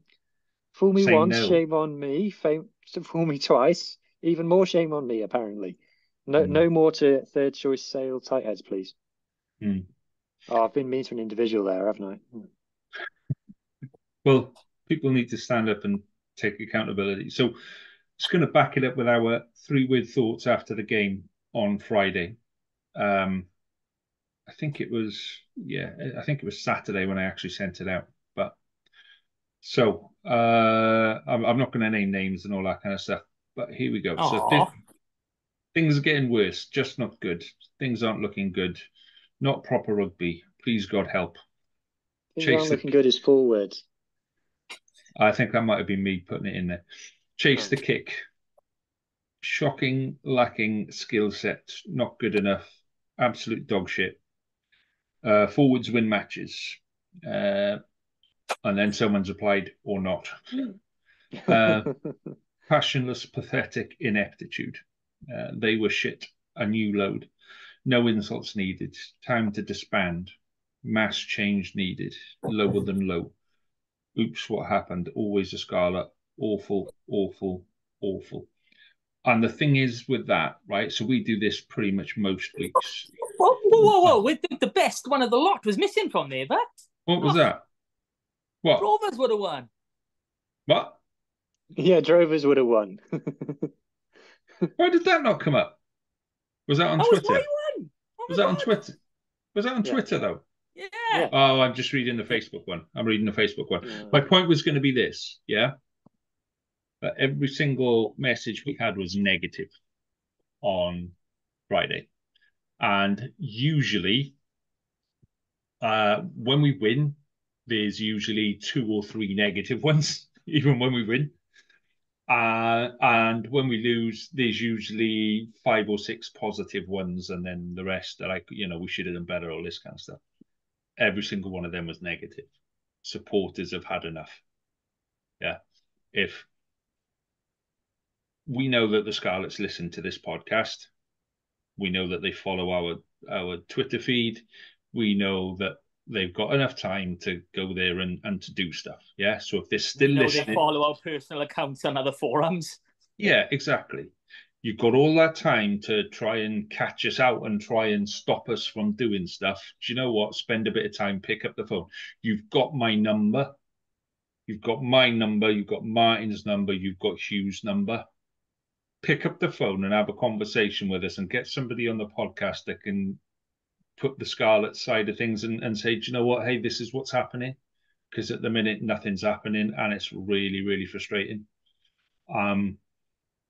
Fool me once, shame on me. Fool me twice, even more shame on me, apparently. No more to third choice Sale tight heads, please. I've been mean to an individual there, haven't I? Well, people need to stand up and take accountability. So just going to back it up with our 3-word thoughts after the game on Friday. I think it was Saturday when I actually sent it out. But so I'm not going to name names and all that kind of stuff. But here we go. Aww. So things are getting worse, just not good. Things aren't looking good. Not proper rugby. Please, God, help. Things aren't looking good is forward. I think that might have been me putting it in there. Chase the kick. Shocking, lacking skill set. Not good enough. Absolute dog shit. Forwards win matches. And then someone's applied or not. Passionless, pathetic ineptitude. They were shit. A new load. No insults needed. Time to disband. Mass change needed. Lower than low. Oops, what happened? Always a Scarlet. Awful, awful, awful. And the thing is with that, right? So we do this pretty much most weeks. Whoa. The best one of the lot was missing from there, but What was that? What? Rovers would have won. What? Yeah, Drovers would have won. Why did that not come up? Was that on That Twitter? was my one. Oh Was my that on God. Twitter? Was that on Twitter though? Yeah. Oh, I'm just reading the Facebook one. I'm reading the Facebook one. Yeah. My point was going to be this, yeah? That every single message we had was negative on Friday. And usually, when we win, there's usually 2 or 3 negative ones, even when we win. And when we lose, there's usually 5 or 6 positive ones, and then the rest are like, we should have done better, all this kind of stuff. Every single one of them was negative. Supporters have had enough. Yeah. If we know that the Scarlets listen to this podcast, we know that they follow our Twitter feed, we know that they've got enough time to go there and to do stuff. Yeah. So if they're still listening, they follow our personal accounts on other forums. Yeah, exactly. You've got all that time to try and catch us out and try and stop us from doing stuff. Do you know what? Spend a bit of time, pick up the phone. You've got my number. You've got my number. You've got Martin's number. You've got Hugh's number. Pick up the phone and have a conversation with us and get somebody on the podcast that can put the Scarlet side of things and say, do you know what? Hey, this is what's happening. Because at the minute, nothing's happening and it's really, really frustrating.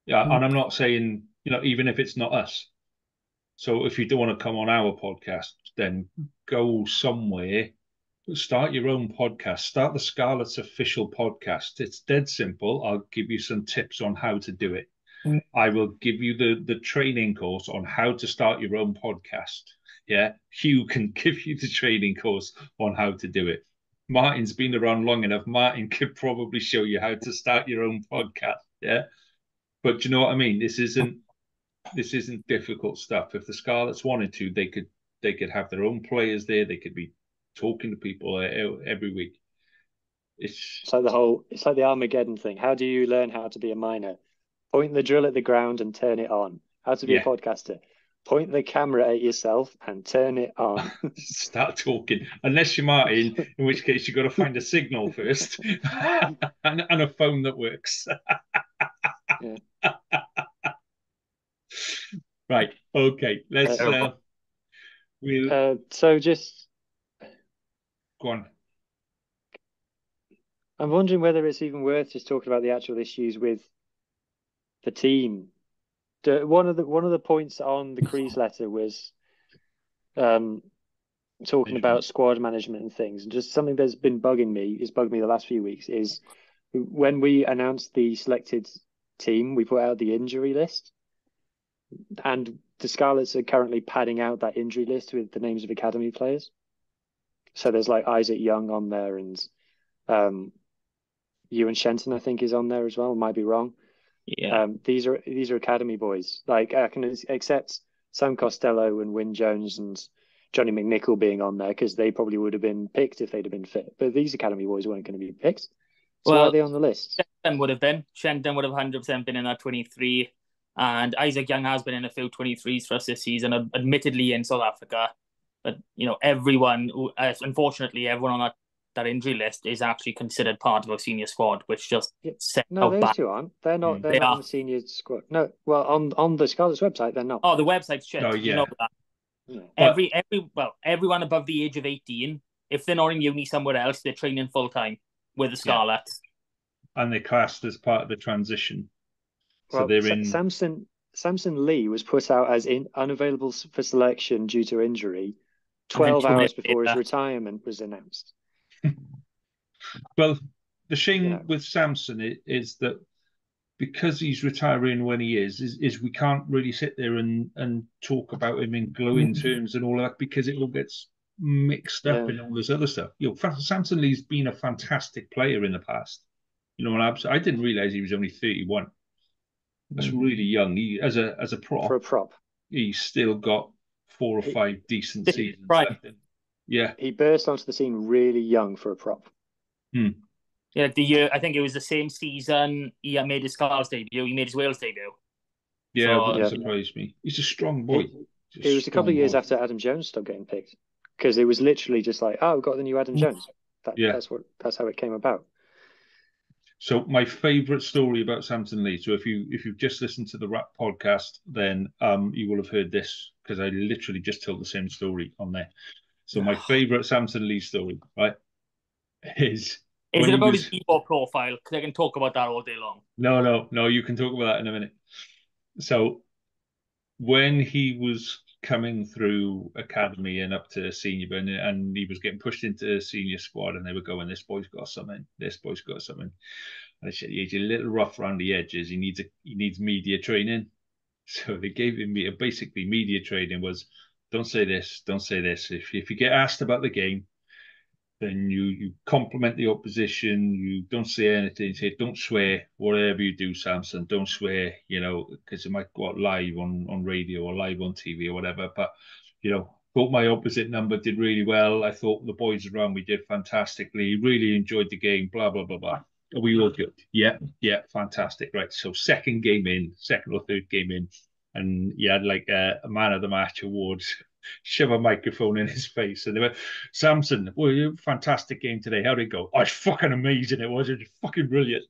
Yeah, and I'm not saying, even if it's not us. So if you don't want to come on our podcast, then go somewhere, start your own podcast, start the Scarlet's official podcast. It's dead simple. I'll give you some tips on how to do it. I will give you the training course on how to start your own podcast. Yeah, Hugh can give you the training course on how to do it. Martin's been around long enough. Martin could probably show you how to start your own podcast. Yeah. But do you know what I mean? This isn't difficult stuff. If the Scarlets wanted to, they could have their own players there. They could be talking to people every week. It's like it's like the Armageddon thing. How do you learn how to be a miner? Point the drill at the ground and turn it on. How to be a podcaster? Point the camera at yourself and turn it on. Start talking. Unless you're Martin, in which case you've got to find a signal first and a phone that works. Yeah. Right. Okay. Let's. So just go on. I'm wondering whether it's even worth just talking about the actual issues with the team. One of the points on the Crease letter was talking about squad management and things, and just something that's been bugged me the last few weeks is when we announced the selected team, we put out the injury list, and the Scarlets are currently padding out that injury list with the names of academy players. So there's like Isaac Young on there, and Ewan Shenton I think is on there as well. Might be wrong. Yeah. These are academy boys. Like I can accept Sam Costello and Wyn Jones and Johnny McNichol being on there because they probably would have been picked if they'd have been fit. But these academy boys weren't going to be picked. So why are they on the list? Shenton would have been. Shenton would have 100% been in that 23. And Isaac Young has been in a few 23s for us this season, admittedly in South Africa. But, everyone, unfortunately, everyone on that injury list is actually considered part of our senior squad, which just those two aren't. They're not. They're not on the senior squad. No, well, on the Scarlets website, they're not. Oh, the website's shit. Oh, yeah. You know that. Yeah. Everyone above the age of 18, if they're not in uni somewhere else, they're training full time with the Scarlets. And they're classed as part of the transition. So well, they're in. Samson Lee was put out as unavailable for selection due to injury 12 hours before his retirement was announced. Well, the shame with Samson is that because he's retiring when he is we can't really sit there and talk about him in glowing terms and all that because it all gets mixed up in all this other stuff. Samson Lee's been a fantastic player in the past. I didn't realize he was only 31. That's really young. He as a prop. For a prop, He's still got 4 or 5 decent seasons right. left in. Yeah. He burst onto the scene really young for a prop. Yeah, the year I think it was the same season he made his Scarlets debut. He made his Wales debut. Yeah, it So wouldn't Yeah. surprise me. He's a strong boy. He's It was a couple of strong years boy. after Adam Jones stopped getting picked, because it was literally just like, oh, we've got the new Adam Jones. Yeah. That's how it came about. So my favourite story about Samson Lee. So if you've just listened to the rap podcast, then you will have heard this because I literally just told the same story on there. So my favourite Samson Lee story, right, is is when it he about his was Bebop profile? Because I can talk about that all day long. no, you can talk about that in a minute. So when he was coming through academy and up to senior, and he was getting pushed into senior squad, and they were going, "This boy's got something. This boy's got something." And I said, "He's a little rough around the edges. He needs media training." So they gave him basically media training was, "Don't say this, don't say this. If you get asked about the game, then you compliment the opposition. You don't say anything. You say, don't swear. Whatever you do, Samson, don't swear. Because it might go out live on radio or live on TV or whatever. But thought my opposite number did really well. I thought the boys around me did fantastically. Really enjoyed the game. Blah blah blah blah. Are we all good? Yeah, fantastic. Right. So second or third game in, and he had like a man of the match awards. Shove a microphone in his face, and they went, Samson, well, fantastic game today. How did it go? Oh, it's fucking amazing. It was fucking brilliant.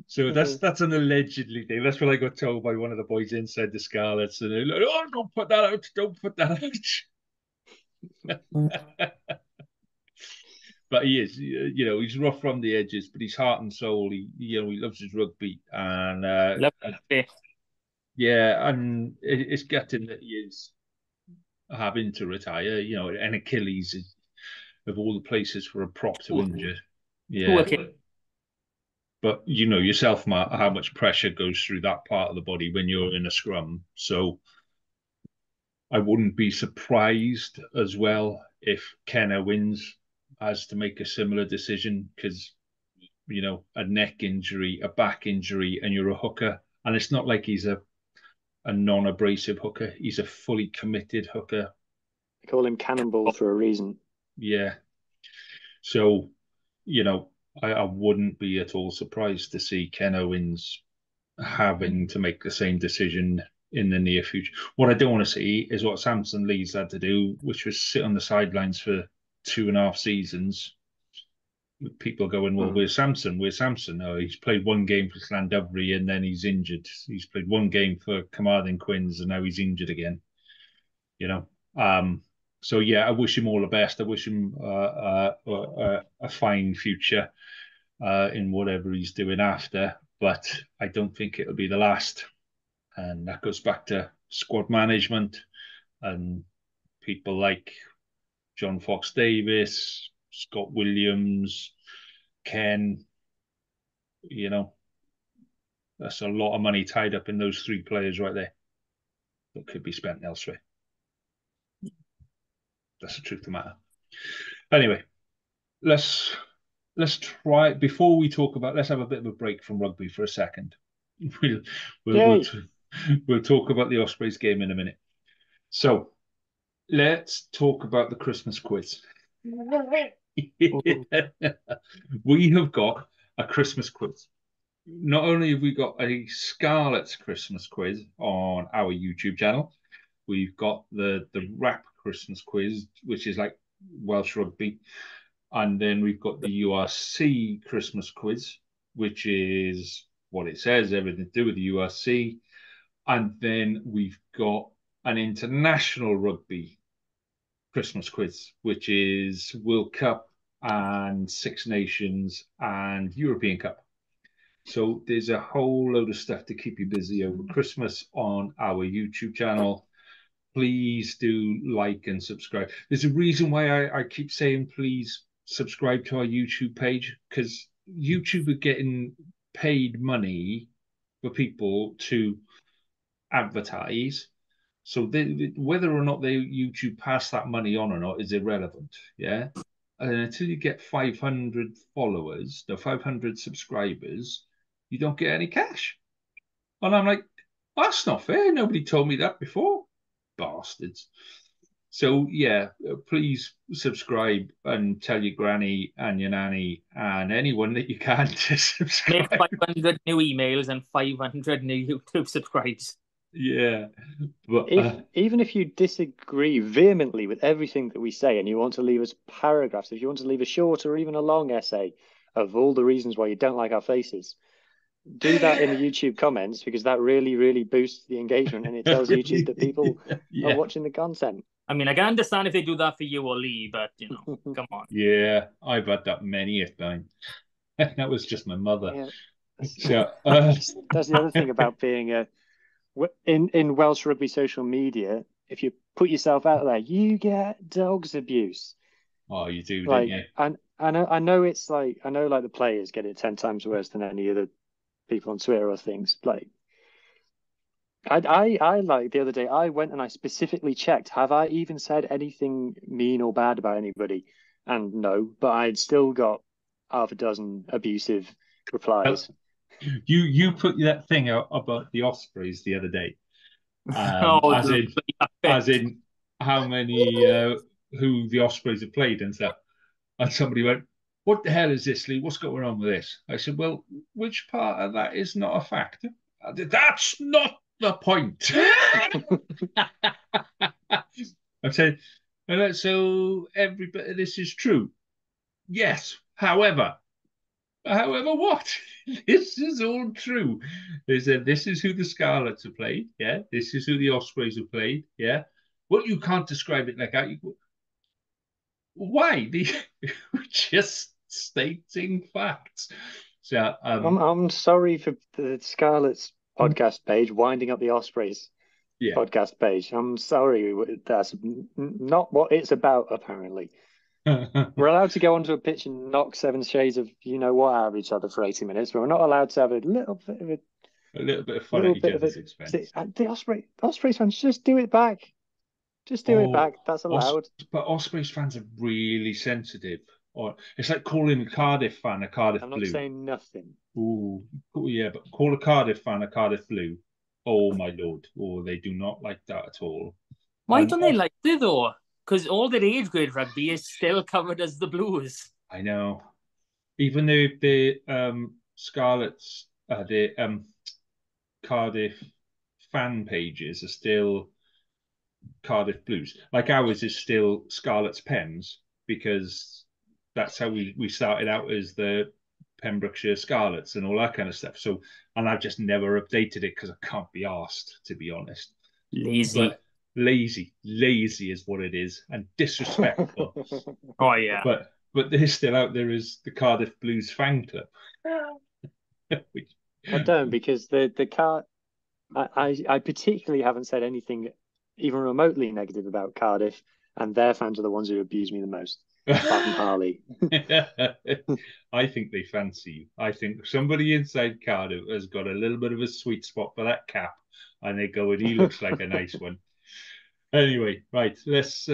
So that's an allegedly thing. That's what I got told by one of the boys inside the Scarlets, and they're like, "Oh, don't put that out! Don't put that out!" But he is, he's rough from the edges, but he's heart and soul. He loves his rugby, and Love it. yeah, and it's gutting that he is having to retire. And Achilles is, of all the places for a prop to injure. Yeah. But you know yourself, Matt, how much pressure goes through that part of the body when you're in a scrum. So I wouldn't be surprised as well if Kenner wins has to make a similar decision because, a neck injury, a back injury, and you're a hooker. And it's not like he's a non-abrasive hooker. He's a fully committed hooker. They call him Cannonball for a reason. Yeah. So, I wouldn't be at all surprised to see Ken Owens having to make the same decision in the near future. What I don't want to see is what Samson Lee's had to do, which was sit on the sidelines for 2.5 seasons. With people going, well, where's Samson? Where's Samson? Oh, he's played one game for Llandudno and then he's injured. He's played one game for Carmarthen Quins and now he's injured again. So yeah, I wish him all the best. I wish him a fine future in whatever he's doing after, but I don't think it'll be the last. And that goes back to squad management and people like John Fox Davis, Scott Williams, Ken. That's a lot of money tied up in those 3 players right there that could be spent elsewhere. That's the truth of the matter. Anyway, let's try before we talk about. Let's have a bit of a break from rugby for a second. We'll we'll, we'll talk about the Ospreys game in a minute. So let's talk about the Christmas quiz. We have got a Christmas quiz. Not only have we got a Scarlets Christmas quiz on our YouTube channel, we've got the rap Christmas quiz, which is like Welsh rugby. And then we've got the URC Christmas quiz, which is what it says, everything to do with the URC. And then we've got an international rugby Christmas quiz, which is World Cup and Six Nations and European Cup. So there's a whole load of stuff to keep you busy over Christmas on our YouTube channel. Please do like and subscribe. There's a reason why I keep saying please subscribe to our YouTube page, because YouTube are getting paid money for people to advertise. So whether or not they YouTube pass that money on or not is irrelevant. Yeah. And until you get 500 followers, no, 500 subscribers, you don't get any cash. And I'm like, That's not fair. Nobody told me that before. Bastards. So yeah, please subscribe and tell your granny and your nanny and anyone that you can to Make subscribe. 500 new emails and 500 new YouTube subscribes. Yeah, but Even if you disagree vehemently with everything that we say and you want to leave us paragraphs, if you want to leave a short or even a long essay of all the reasons why you don't like our faces, do that in the YouTube comments, because that really, really boosts the engagement and it tells YouTube that people are watching the content. I mean, I can understand if they do that for you or Lee, but come on. Yeah, I've had that many a time. That was just my mother. Yeah. So that's the other thing about being in Welsh rugby social media. If you put yourself out there, you get dogs abuse. Oh, you do, Like, don't you? and I know it's like the players get it 10 times worse than any other people on Twitter or things. Like, I like the other day, I went and I specifically checked, have I even said anything mean or bad about anybody? And no, but I'd still got half a dozen abusive replies. You put that thing out about the Ospreys the other day, as in how many who the Ospreys have played and stuff. And somebody went, "What the hell is this, Lee? What's going on with this?" I said, "Well, which part of that is not a fact?" That's not the point. I said, so every bit of this is true. Yes. However, what? This is all true. They said this is who the Scarlets have played. Yeah. This is who the Ospreys have played. Yeah. Well, you can't describe it like that. Why? We're just stating facts. So I'm sorry for the Scarlets podcast page winding up the Ospreys podcast page. I'm sorry, that's not what it's about, apparently. We're allowed to go onto a pitch and knock 7 shades of what out of each other for 80 minutes, but we're not allowed to have a little bit of fun at each other's expense. The Ospreys fans, just do it back. Just do it back. That's allowed. But Ospreys fans are really sensitive. Or it's like calling a Cardiff fan a Cardiff I'm Blue. not saying nothing. Ooh, yeah, but call a Cardiff fan a Cardiff Blue. Oh my lord! Oh, they do not like that at all. Why don't they like it though? Because all their age grade rugby is still covered as the Blues. I know. Even though the Scarlets, the Cardiff fan pages are still Cardiff Blues. Like ours is still Scarlet's Pens, because that's how we started out as the Pembrokeshire Scarlets and all that kind of stuff. So, and I've just never updated it because I can't be asked, to be honest. Lazy. But lazy is what it is, and disrespectful. Oh yeah. But they're still out there as the Cardiff Blues fan club. I don't, because I particularly haven't said anything even remotely negative about Cardiff, and their fans are the ones who abuse me the most. Apart from Harley. I think they fancy you. I think somebody inside Cardiff has got a little bit of a sweet spot for that cap, and they go, and he looks like a nice one. Anyway, right, let's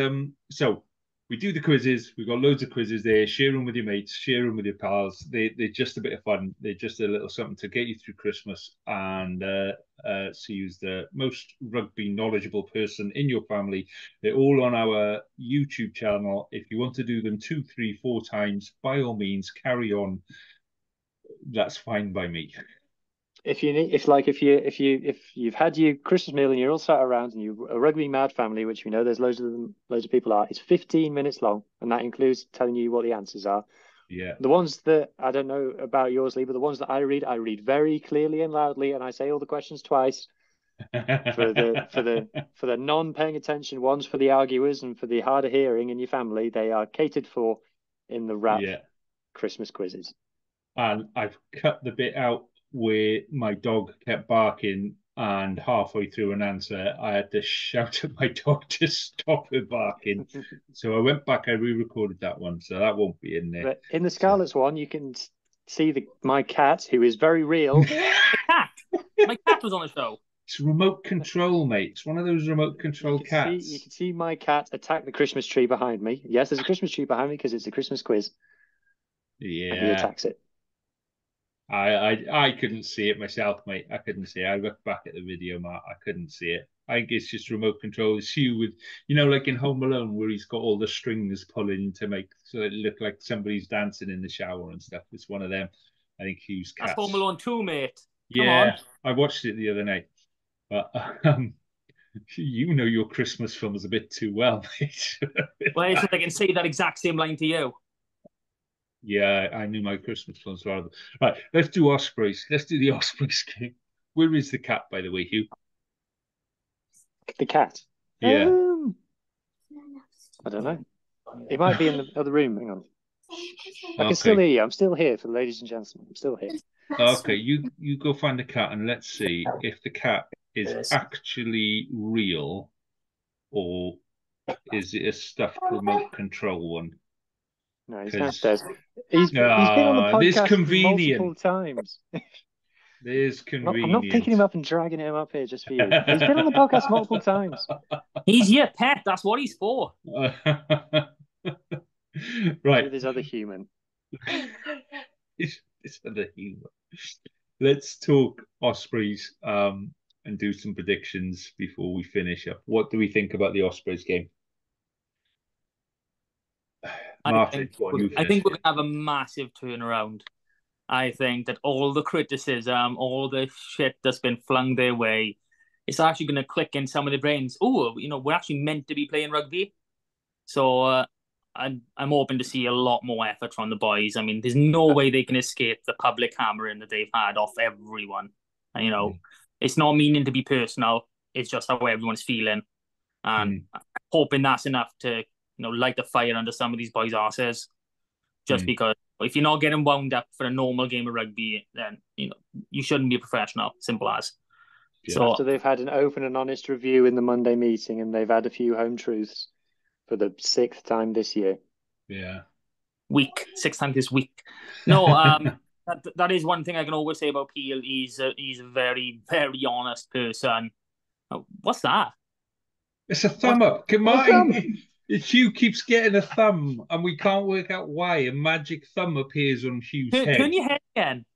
so we do the quizzes. We've got loads of quizzes there. Share them with your mates, share them with your pals. They're just a bit of fun. They're just a little something to get you through Christmas and see who's the most rugby knowledgeable person in your family. They're all on our YouTube channel. If you want to do them 2, 3, 4 times, by all means, carry on. That's fine by me. If you've had your Christmas meal and you're all sat around and you're a rugby mad family, which we know there's loads of people are, it's 15 minutes long, and that includes telling you what the answers are. Yeah. The ones that I don't know about yours, Lee, but the ones that I read very clearly and loudly, and I say all the questions twice. For the non-paying attention ones, for the arguers and for the hard of hearing in your family, they are catered for in the wrap Christmas quizzes. And I've cut the bit out where my dog kept barking, and halfway through an answer, I had to shout at my dog to stop her barking. So I went back, I re-recorded that one, so that won't be in there. But in the Scarlets one, you can see my cat, who is very real. My cat was on the show. It's remote control, mate. It's one of those remote control cats. You can see my cat attack the Christmas tree behind me. Yes, there's a Christmas tree behind me because it's a Christmas quiz. Yeah. And he attacks it. I couldn't see it myself, mate. I couldn't see it. I looked back at the video, Mark. I couldn't see it. I think it's just remote control. It's Hugh with, like in Home Alone, where he's got all the strings pulling to make so it look like somebody's dancing in the shower and stuff. It's one of them. I think Hugh's That's cats. Home Alone 2, mate. Come Yeah, on. I watched it the other night, but you know your Christmas films a bit too well, mate. Well, it's like I can say that exact same line to you. Yeah, I knew my Christmas films well. Right, let's do Ospreys. Let's do the Ospreys game. Where is the cat, by the way, Hugh? The cat. Yeah. I don't know. It might be in the other room. Hang on. I can still Okay. hear you. I'm still here for the ladies and gentlemen. I'm still here. Okay, you go find the cat and let's see if the cat is actually real or is it a stuffed remote control one? No, he's 'Cause downstairs. He's been on the there's podcast convenient. multiple times. There's I'm not convenient. picking him up and dragging him up here just for you. He's been on the podcast multiple times. He's your pet. That's what he's for. Right. With his other human. His other human. Let's talk Ospreys and do some predictions before we finish up. What do we think about the Ospreys game? Martin, I think we're going to have a massive turnaround. I think that all the criticism, all the shit that's been flung their way, it's actually going to click in some of their brains. Oh, we're actually meant to be playing rugby. So I'm hoping to see a lot more effort from the boys. I mean, there's no way they can escape the public hammering that they've had off everyone. And, it's not meaning to be personal. It's just how everyone's feeling. And I'm hoping that's enough to, light the fire under some of these boys' arses. Just because if you're not getting wound up for a normal game of rugby, then, you shouldn't be a professional. Simple as. Yeah. So after they've had an open and honest review in the Monday meeting and they've had a few home truths for the 6th time this year. Yeah. Week. 6th time this week. No, that is one thing I can always say about Peel. He's a very, very honest person. What's that? It's a thumb up. Come on. Hugh keeps getting a thumb and we can't work out why. A magic thumb appears on Hugh's head. Turn your head again.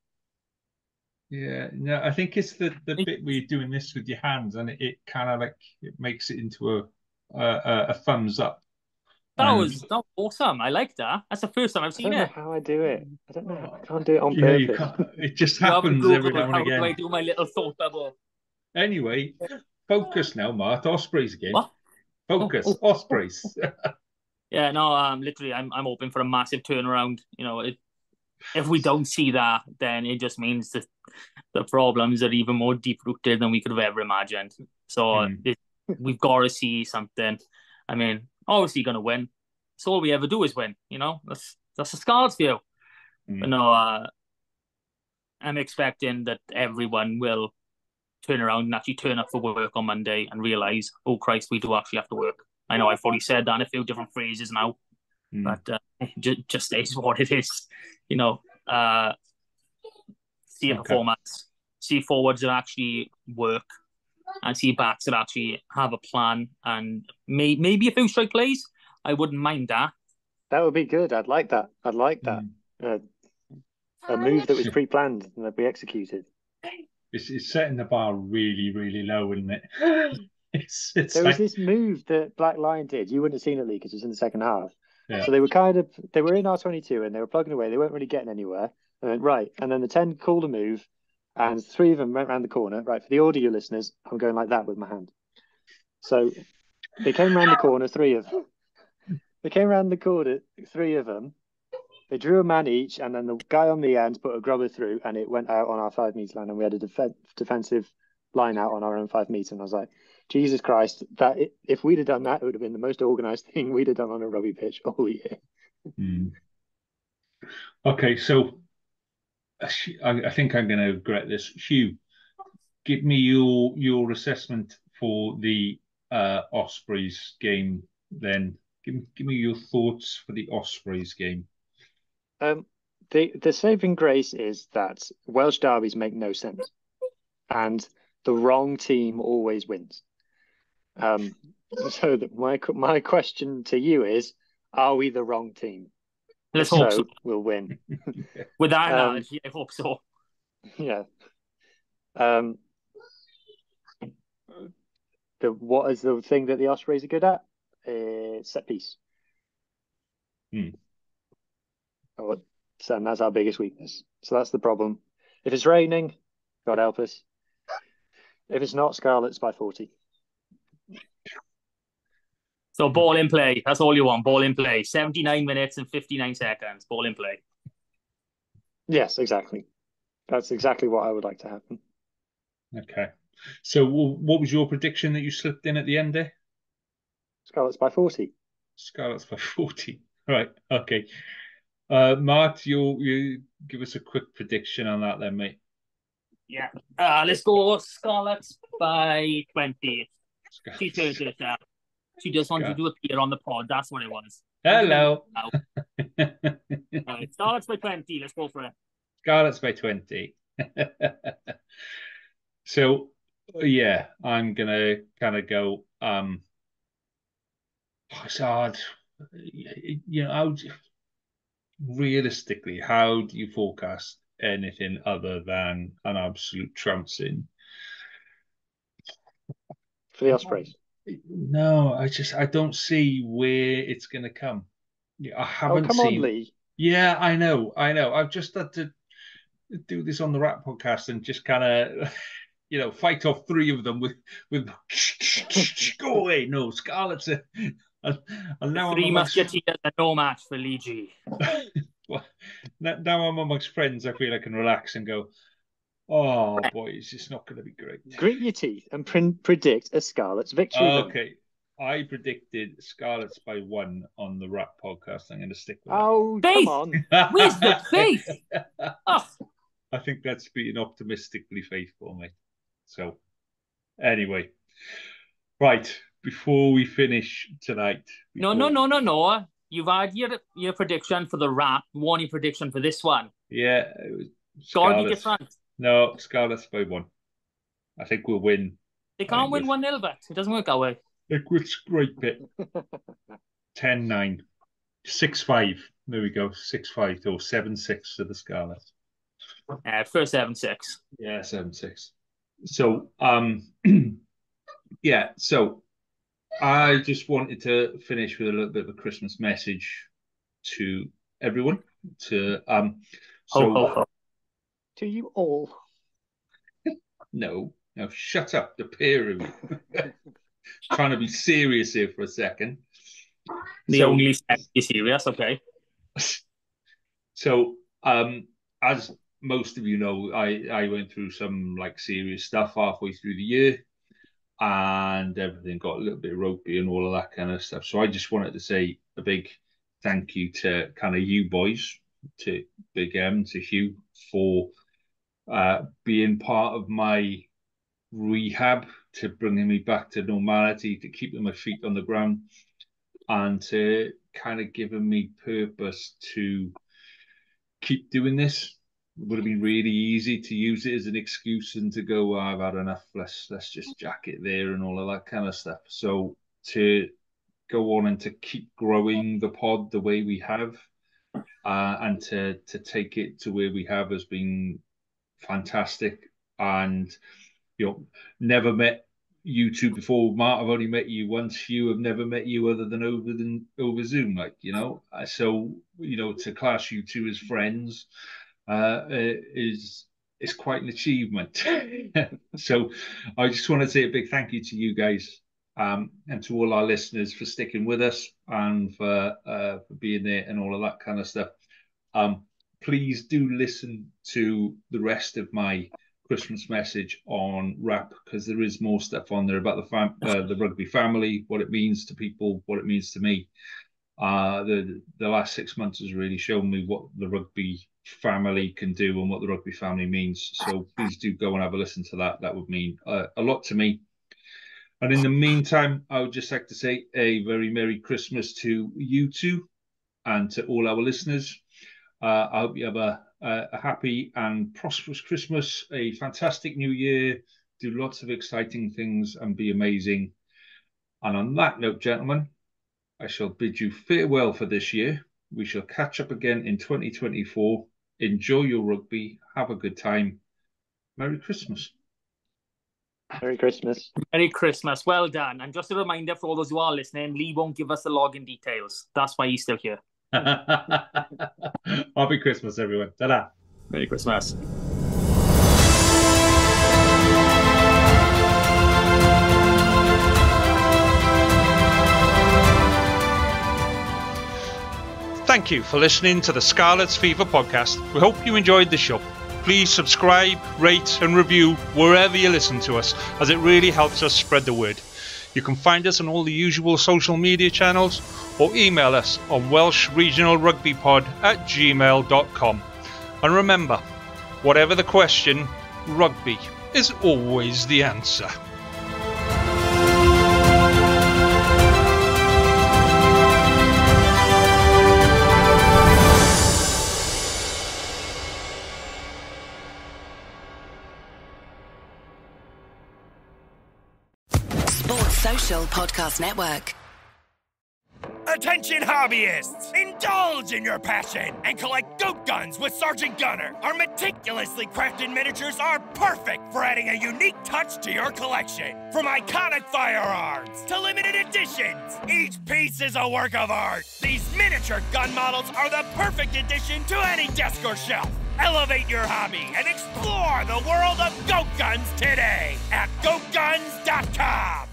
Yeah, no, I think it's the bit where you're doing this with your hands and it kind of it makes it into a thumbs up. That was awesome. I like that. That's the first time I've seen it. I don't know how I do it. I don't know. I can't do it on purpose. It just happens every now and again. How do I do my little thought bubble? Anyway, focus now, Mart. Ospreys again. What? Focus. Ospreys. Yeah, no, literally, I'm hoping for a massive turnaround. If we don't see that, then it just means that the problems are even more deep-rooted than we could have ever imagined. So we've got to see something. I mean, obviously going to win. So all we ever do is win, That's the Scarlets view. But no, I'm expecting that everyone will turn around and actually turn up for work on Monday and realise, oh Christ, we do actually have to work. I know I've already said that in a few different phrases now, but just is what it is. See performance, see forwards that actually work, and see backs that actually have a plan, and maybe a few strike plays. I wouldn't mind that. That would be good. I'd like that. A move that was pre-planned and that we executed. It's setting the bar really, really low, isn't it? There was this move that Black Lion did. You wouldn't have seen it, Lee, because it was in the second half. Yeah. So they were in R22 and they were plugging away. They weren't really getting anywhere. And then the 10 called a move and 3 of them went around the corner. Right, for the audio listeners, I'm going like that with my hand. So they came around the corner, 3 of them. They came around the corner, 3 of them. They drew a man each, and then the guy on the end put a grubber through, and it went out on our 5-metre line, and we had a defensive line out on our own 5-metre. And I was like, Jesus Christ, if we'd have done that, it would have been the most organised thing we'd have done on a rugby pitch all year. Okay, so I think I'm going to regret this. Hugh, give me your assessment for the Ospreys game. Then give me your thoughts for the Ospreys game. The saving grace is that Welsh derbies make no sense, and the wrong team always wins. So my question to you is: are we the wrong team? Let's hope so. We'll win. With that analogy, I hope so. Yeah. What is the thing that the Ospreys are good at? Set piece. Oh, and that's our biggest weakness. So that's the problem. If it's raining, God help us. If it's not, Scarlets by 40. So ball in play. That's all you want. Ball in play. 79 minutes and 59 seconds. Ball in play. Yes, exactly. That's exactly what I would like to happen. Okay. So what was your prediction that you slipped in at the end there? Scarlets by 40. Scarlets by 40. Right. Okay. Mark, you give us a quick prediction on that then, mate. Yeah. Let's go Scarlets by 20. She turned it down. She just wanted to appear on the pod. That's what it was. Hello. Right, Scarlets by 20. Let's go for it. Scarlets by 20. So, yeah, I'm going to kind of go, it's hard. Realistically, how do you forecast anything other than an absolute trouncing? For the Ospreys. No, I don't see where it's going to come. I haven't come seen. On, Lee. Yeah, I know. I've just had to do this on the Rap podcast and just kind of, fight off three of them with go away. No, Scarlets. And now Three Musketeers are no match for Lee G. Well, now I'm amongst friends, I feel I can relax and go, oh, boys, it's not going to be great. Grit your teeth and predict a Scarlets victory. Okay. I predicted Scarlets by 1 on the Rap podcast. I'm going to stick with that. Come on. Where's the faith? Oh. I think that's being optimistically faithful, mate. So, anyway. Right. Before we finish tonight. No. You've had your prediction for the Rap, one your prediction for this one. Yeah. Gotta be different. No, Scarlets by 1. I think we'll win. They can't win 1-0, but it doesn't work that way. Liquid scrape it. 10-9. 6-5. There we go. 6-5 or 7-6 to the Scarlets. First 7-6. Yeah, 7-6. So, yeah, so I just wanted to finish with a little bit of a Christmas message to everyone. To ho. To you all. No, shut up, the pair of you. Trying to be serious here for a second. Only serious, okay. So, as most of you know, I went through some serious stuff halfway through the year, and everything got a little bit ropey and all of that kind of stuff. So I just wanted to say a big thank you to kind of you boys, to Big M, to Hugh, for being part of my rehab, to bringing me back to normality, to keeping my feet on the ground, and to kind of giving me purpose to keep doing this. It would have been really easy to use it as an excuse and to go, oh, I've had enough, let's just jack it there and all of that kind of stuff. So to go on and to keep growing the pod the way we have, and to take it to where we have has been fantastic. And never met you two before, Mark. I've only met you once. You have never met you other than over Zoom, So to class you two as friends is quite an achievement. So I just want to say a big thank you to you guys, and to all our listeners for sticking with us and for being there and all of that kind of stuff. Please do listen to the rest of my Christmas message on Rap, because there is more stuff on there about the rugby family, what it means to people, what it means to me. The last 6 months has really shown me what the rugby family can do and what the rugby family means. So please do go and have a listen to that. That would mean a lot to me. And in the meantime, I would just like to say a very Merry Christmas to you two and to all our listeners. I hope you have a happy and prosperous Christmas, a fantastic new year, do lots of exciting things and be amazing. And on that note, gentlemen, I shall bid you farewell for this year. We shall catch up again in 2024. Enjoy your rugby, have a good time, Merry Christmas. Merry Christmas. Merry Christmas. Well done. And just a reminder for all those who are listening, Lee won't give us the login details. That's why he's still here. Happy Christmas, everyone. Ta-da. Merry Christmas. Thank you for listening to the Scarlets Fever podcast. We hope you enjoyed the show. Please subscribe, rate and review wherever you listen to us, as it really helps us spread the word. You can find us on all the usual social media channels or email us on welshregionalrugbypod@gmail.com. And remember, whatever the question, rugby is always the answer. Social Podcast Network. Attention hobbyists! Indulge in your passion and collect goat guns with Sergeant Gunner. Our meticulously crafted miniatures are perfect for adding a unique touch to your collection. From iconic firearms to limited editions, each piece is a work of art. These miniature gun models are the perfect addition to any desk or shelf. Elevate your hobby and explore the world of goat guns today at goatguns.com.